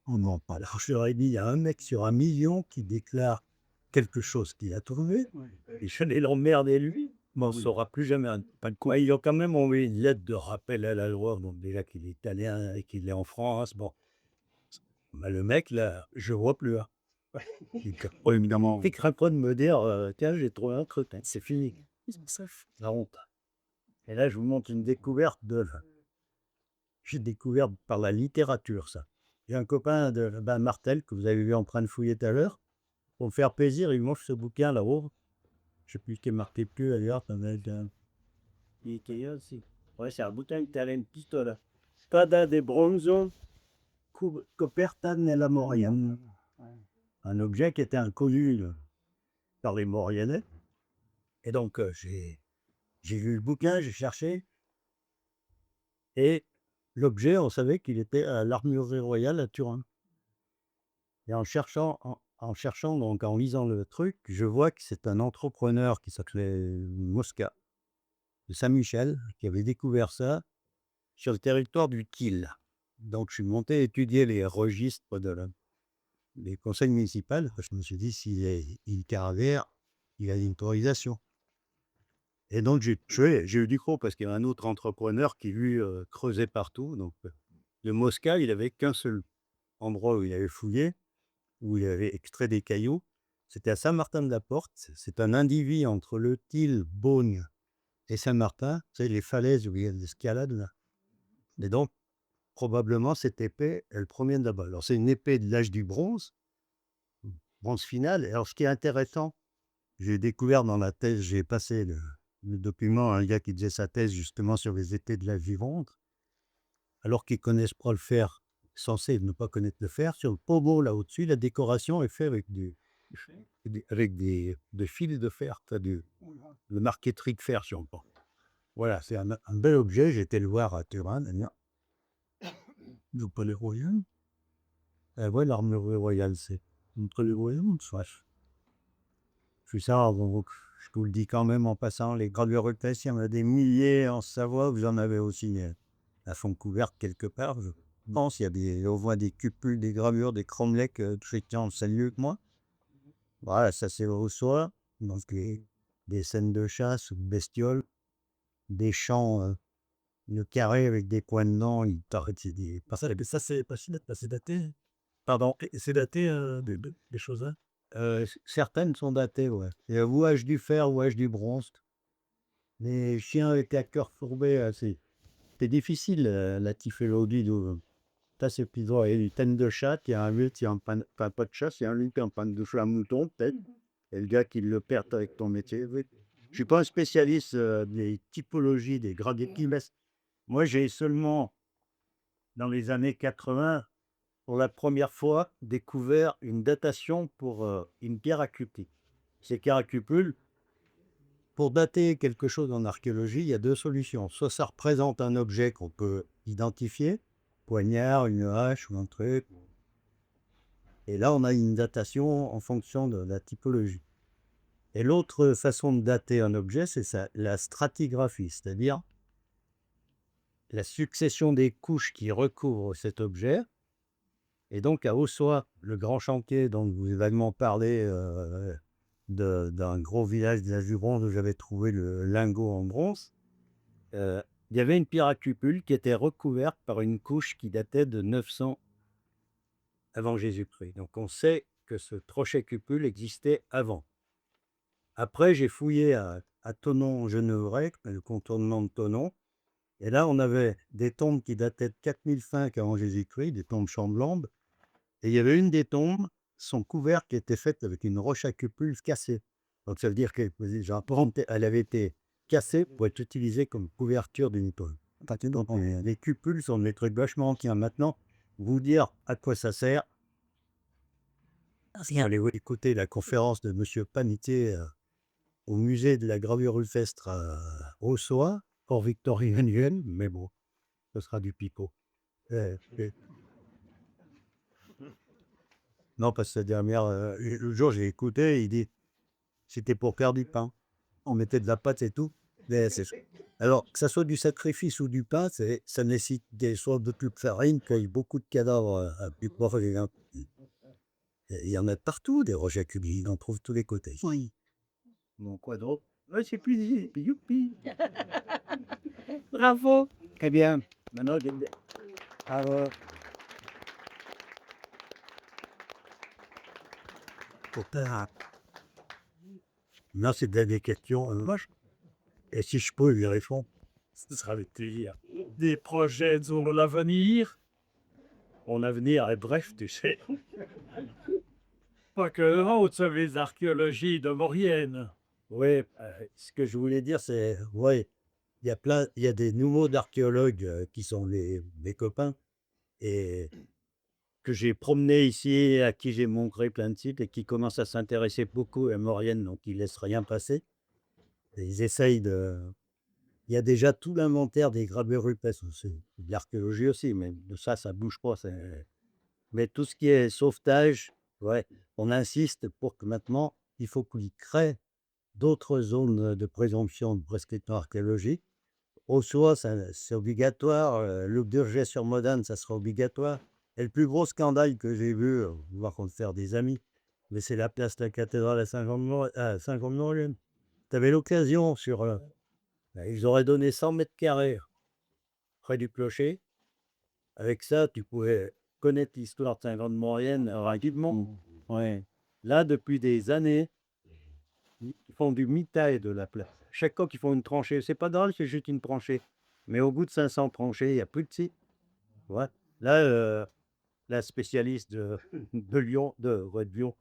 on n'en pas là. Je leur ai dit: «Il y a un mec sur 1 000 000 qui déclare quelque chose qu'il a trouvé et je vais l'emmerder lui, mais on ne saura plus jamais rien». Pas de quoi. Ils ont quand même envoyé une lettre de rappel à la loi, bon déjà qu'il est italien et qu'il est en France, bon. Bah, le mec là, je vois plus, hein. Oui, évidemment. Il craint pas de me dire, «Tiens, j'ai trouvé un truc», hein, c'est fini. La honte. Et là, je vous montre une découverte j'ai découvert par la littérature ça. J'ai un copain de Martel, que vous avez vu en train de fouiller tout à l'heure. Pour me faire plaisir, il mange ce bouquin là-haut. Je sais plus ce qui est marqué plus d'ailleurs. Aussi. Ouais, c'est un bouquin italien, pistola. Spada de bronzo coperta nella Moriana. Un objet qui était inconnu par les Mauriennais. Et donc, j'ai lu le bouquin, j'ai cherché. Et l'objet, on savait qu'il était à l'Armurerie royale à Turin. Et en cherchant, donc en lisant le truc, je vois que c'est un entrepreneur qui s'appelait Mosca, de Saint-Michel, qui avait découvert ça sur le territoire du Kil. Donc je suis monté étudier les registres des conseils municipaux. Je me suis dit, s'il est caravère, il a une autorisation. Et donc j'ai eu du croc parce qu'il y avait un autre entrepreneur qui lui creusait partout. Donc le Mosca, il avait qu'un seul endroit où il avait fouillé, où il avait extrait des cailloux. C'était à Saint-Martin-de-la-Porte. C'est un indivis entre le Til, Beaune et Saint-Martin. Vous savez, les falaises où il y a de l'escalade là. Et donc, probablement, cette épée, elle provient de là-bas. Alors, c'est une épée de l'âge du bronze final. Alors, ce qui est intéressant, j'ai découvert dans la thèse, j'ai passé le document à un gars qui faisait sa thèse justement sur les épées de l'âge du bronze, alors qu'ils connaissent pas le fer, censés ne pas connaître le fer. Sur le pommeau, là au-dessus, la décoration est faite avec des fils de fer, le marqueterie de fer, si on pense. Voilà, c'est un bel objet. J'ai été le voir à Turin, d'ailleurs. Le palais royal. Ouais, l'armurerie royale, c'est entre les royaumes, soit. Je suis ça, bon, je vous le dis quand même en passant, les gravures rupestres, il y en a des milliers en Savoie, vous en avez aussi à fond couverte quelque part. Je pense on voit des cupules, des gravures, des cromlechs, Christian le sait mieux que moi. Voilà, ça c'est au soir, donc des scènes de chasse ou de bestioles, des champs, le carré avec des coins dedans, il paraît que c'est des... Ça c'est pas si c'est daté. Pardon, c'est daté des choses là. Certaines sont datées, ouais. Il y a ou âge du fer ou âge du bronze. Les chiens étaient à cœur fourbé, c'était difficile, la typhélodie. Ça, c'est plus droit. Il y a une tête de chat, il y a un lutte, il y a un pan, enfin, pas de chat, c'est un lutte, un pan de chat mouton, peut-être. Et le gars qui le perd avec ton métier. Oui. Je suis pas un spécialiste des typologies, des gradients. Moi, j'ai seulement, dans les années 80, pour la première fois, découvert une datation pour une pierre à cupule. Ces pierres à cupule, pour dater quelque chose en archéologie, il y a deux solutions. Soit ça représente un objet qu'on peut identifier, poignard, une hache ou un truc. Et là, on a une datation en fonction de la typologie. Et l'autre façon de dater un objet, c'est la stratigraphie, c'est-à-dire la succession des couches qui recouvrent cet objet. Et donc, à Ossois, le grand chantier dont vous avez vaguement parlé, d'un gros village de la Gironde où j'avais trouvé le lingot en bronze, il y avait une pierre à cupule qui était recouverte par une couche qui datait de 900 avant Jésus-Christ. Donc, on sait que ce trochet cupule existait avant. Après, j'ai fouillé à Thonon-Geneuvray, le contournement de Thonon. Et là, on avait des tombes qui dataient de 4005 avant Jésus-Christ, des tombes chamblandes. Et il y avait une des tombes, son couvercle était faite avec une roche à cupule cassée. Donc ça veut dire qu'elle avait été cassée pour être utilisée comme couverture d'une tombe. Donc les cupules sont des trucs vachement anciens. Maintenant, vous dire à quoi ça sert. Allez écouter la conférence de M. Panitier au musée de la gravure rupestre à Ossois, hors victorien annuel, mais bon, ce sera du pipeau. Non, parce que la dernière, le jour j'ai écouté, il dit c'était pour faire du pain. On mettait de la pâte et tout. Mais alors, que ça soit du sacrifice ou du pain, ça nécessite des sortes de tubes farine, qu'il y ait beaucoup de cadavres à plus fort. Il y en a partout, des rochers cubiques, on en trouve de tous les côtés. Oui. Bon, quoi d'autre? Ouais, c'est plus youpi. Bravo. Très bien. Maintenant, alors, non, c'est des questions. Et si je peux lui répondre? Ce sera avec plaisir. Des projets sur l'avenir. Mon avenir est bref, tu sais. Pas que l'autre, les archéologies de Maurienne. Oui, ce que je voulais dire, c'est, ouais, il y a des nouveaux archéologues qui sont mes copains et que j'ai promenés ici, à qui j'ai montré plein de sites et qui commencent à s'intéresser beaucoup à Maurienne, donc ils laissent rien passer. Et ils essayent de. Il y a déjà tout l'inventaire des gravures rupestres, c'est de l'archéologie aussi, mais de ça bouge pas. Mais tout ce qui est sauvetage, ouais, on insiste pour que maintenant, il faut qu'ils créent d'autres zones de présomption de prescription archéologique. Au choix, c'est obligatoire. Le Durget sur Modane, ça sera obligatoire. Et le plus gros scandale que j'ai vu, on va compte faire des amis, mais c'est la place de la cathédrale à Saint-Jean-de-Maurienne. Tu avais l'occasion ils auraient donné 100 mètres carrés près du clocher. Avec ça, tu pouvais connaître l'histoire de Saint-Jean-de-Maurienne rapidement. Ouais. Là, depuis des années, ils font du mitaille de la place. Chaque fois qu'ils font une tranchée, c'est pas drôle, c'est juste une tranchée. Mais au bout de 500 tranchées, il n'y a plus de site. Ouais. Là, la spécialiste de Lyon, de Lyon,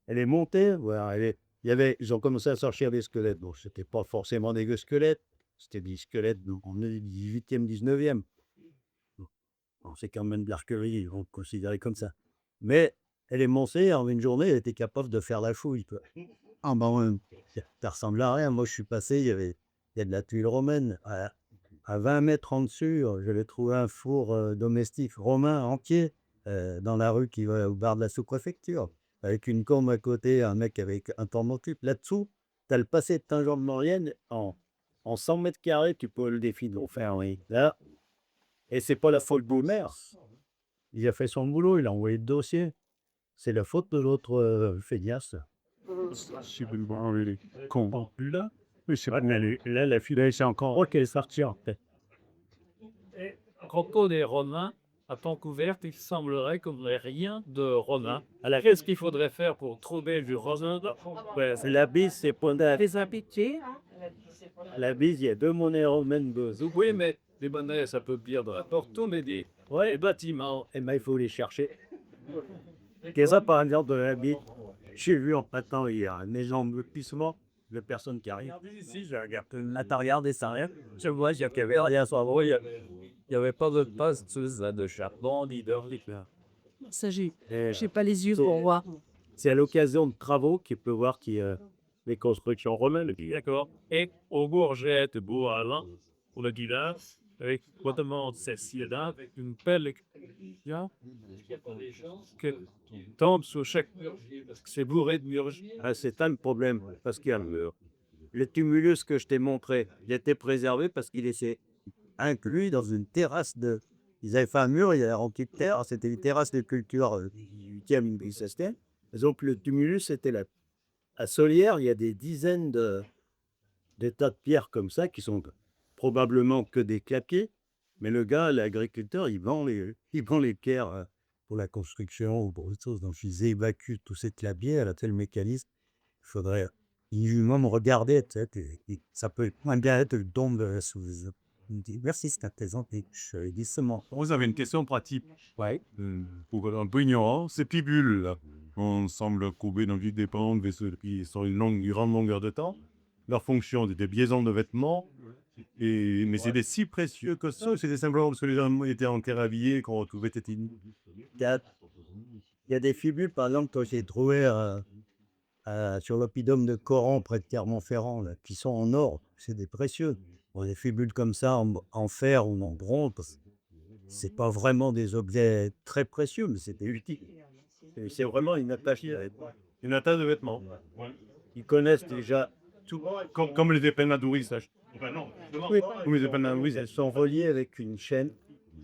elle est montée. Ouais, ils ont commencé à sortir des squelettes. Bon, c'était pas forcément des squelettes, c'était des squelettes en 18e, 19e. Bon, c'est quand même de l'archéologie, ils vont le considérer comme ça. Mais elle est montée, en une journée, elle était capable de faire la fouille, quoi. Ah ben ouais, ça ressemble à rien. Moi, je suis passé, il y a de la tuile romaine. À 20 mètres en dessus, j'avais trouvé un four domestique romain entier dans la rue qui va au bar de la sous-préfecture, avec une combe à côté, un mec avec un thermocube. Là-dessous, tu as le passé de Saint-Jean-de-Maurienne en 100 mètres carrés, tu peux le défi de l'enfer, oui. Là, et c'est pas la faute du maire. Il a fait son boulot, il a envoyé le dossier. C'est la faute de l'autre feignasse. Là, Oui, c'est vrai, là, la fille, c'est encore heureux qu'elle est sortie, en fait. et quant aux des Romains, à temps couvert, il semblerait qu'on n'ait rien de romain. Alors, qu'est-ce qu'il faudrait faire pour trouver du romain? Ouais, La bise, c'est pas Les habitués. La bise, il y a 2 monnaies romaines. oui, mais des monnaies, ça peut bien de n'importe où, mais des bâtiments. Et ben, il faut les chercher. Qu'est-ce que par exemple de la bise? J'ai vu en printemps hier une maison de pissement de personnes qui arrivent. Ici, je regarde l'intérieur des sarrêts. Je vois, il y avait rien sur le il n'y avait pas de poste de charbon, ni de Ça, Et j'ai pas les yeux pour voir. c'est à l'occasion de travaux qu'il peut voir les constructions romaines. D'accord. Et au Bourget de Bois-Alain, pour le guilin, avec notamment Cécile-là, avec une pelle qui tombe sur chaque mur, parce que c'est bourré de murs. Ah, c'est un problème, parce qu'il y a le mur. Le tumulus que je t'ai montré, il était préservé parce qu'il était inclus dans une terrasse de. Ils avaient fait un mur, il avait rempli de terre, c'était une terrasse de culture 18e, 16e. Donc le tumulus, c'était là. À Solière, il y a des dizaines de tas de pierres comme ça qui sont probablement que des clapiers. Mais le gars, l'agriculteur, il vend les pierres pour la construction ou pour autre chose. Donc ils évacuent tous ces clapiers à la tel mécanisme. Il faudrait minimum regarder. Tu sais, ça peut bien être le don de la sous. Merci, c'est intéressant. Je dis seulement. Vous avez une question pratique. Ouais. Pour un peu ignorant, ces petits bulles, là, on semble courbés dans le vide des pans, depuis sur une grande longueur de temps. Leur fonction, c'est des liaisons de vêtements. Mais c'est des si précieux que ça, c'était simplement parce que les gens étaient en terre habillée qu'on retrouvait tétine. Il y a des fibules, par exemple, que j'ai trouvé sur l'oppidum de Coran, près de Clermont-Ferrand, là, qui sont en or. C'est des précieux. Bon, des fibules comme ça, en fer ou en bronze, c'est pas vraiment des objets très précieux, mais c'était utile. C'est vraiment une attache Une attache de vêtements. Ils connaissent déjà Comme les épines madouris, ça. Oui, elles sont reliées avec une chaîne.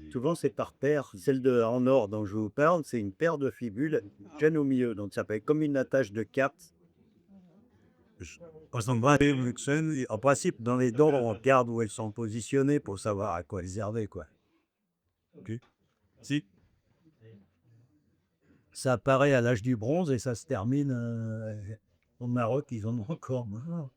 Souvent, c'est par paire. Celle en or dont je vous parle, c'est une paire de fibules, une chaîne au milieu. Donc, ça peut être comme une attache de cartes. En principe, dans les dents, on regarde où elles sont positionnées pour savoir à quoi elles servaient, quoi. Si. Ça apparaît à l'âge du bronze et ça se termine au Maroc, ils en ont encore maintenant.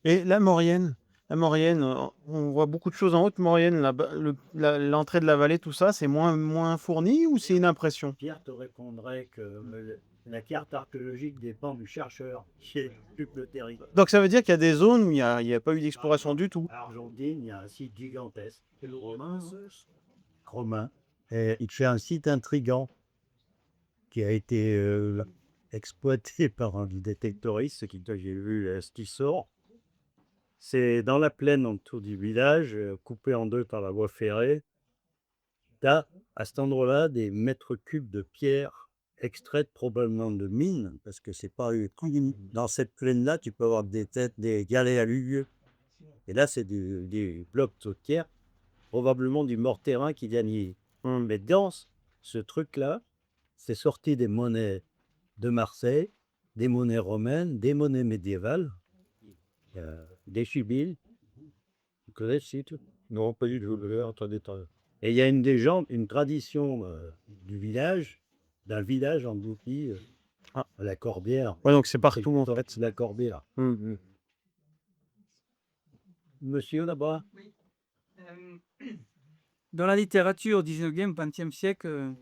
Et la Maurienne, on voit beaucoup de choses en haute Maurienne, là-bas, l'entrée de la vallée, tout ça, c'est moins fourni ou c'est une impression? Pierre te répondrait que la carte archéologique dépend du chercheur qui occupe le territoire. Donc ça veut dire qu'il y a des zones où il n'y a pas eu d'exploration du tout. À Argentine, il y a un site gigantesque. C'est le romain. Et il fait un site intrigant qui a été exploité par un détectoriste, ce qui j'ai vu ce qui sort. C'est dans la plaine autour du village, coupé en deux par la voie ferrée. Tu as à cet endroit-là des mètres cubes de pierre extraites probablement de mines, parce que c'est pas dans cette plaine-là, tu peux avoir des têtes, des galets à l'huile. Et là, c'est des blocs de pierre, probablement du morterin qui gagnait. Mais dans ce truc-là, c'est sorti des monnaies de Marseille, des monnaies romaines, des monnaies médiévales, des chibiles. Vous connaissez tout? Non, pas du tout. Attendez. Et il y a une légende, une tradition du village, d'un village en Boupie, à la Corbière. Ouais, donc c'est partout en fait. C'est la Corbière. Monsieur là-bas? Dans la littérature 19e, 20e siècle,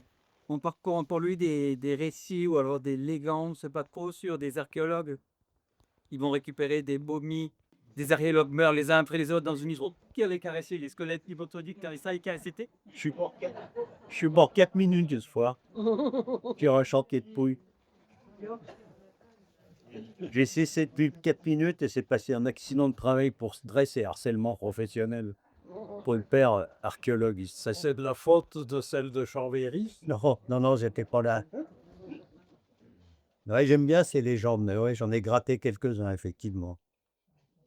on parcourt pour lui des récits ou alors des légendes, on ne sait pas trop, sur des archéologues. Ils vont récupérer des momies, des archéologues meurent les uns après les autres dans une hydro qui allait caresser les squelettes hypotoniques, car ça a été. Je suis mort 4 minutes ce soir. Sur un chantier de pouilles. J'ai cessé depuis 4 minutes et c'est passé un accident de travail pour stress et harcèlement professionnel. Pour le père archéologue. Ça, C'est de la faute de celle de Chambéry. non, j'étais pas là. Ouais, j'aime bien ces légendes. Ouais, j'en ai gratté quelques-uns, effectivement.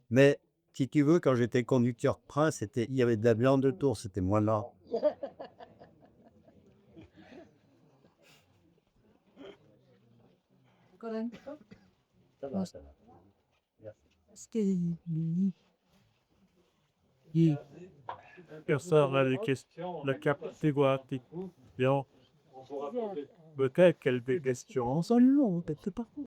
Mais, si tu veux, quand j'étais conducteur de train, il y avait de la viande de tour, c'était moins là. Ça va, ça va. Personne n'a des questions. La catégorie. Bien. Peut-être qu'elle des questions.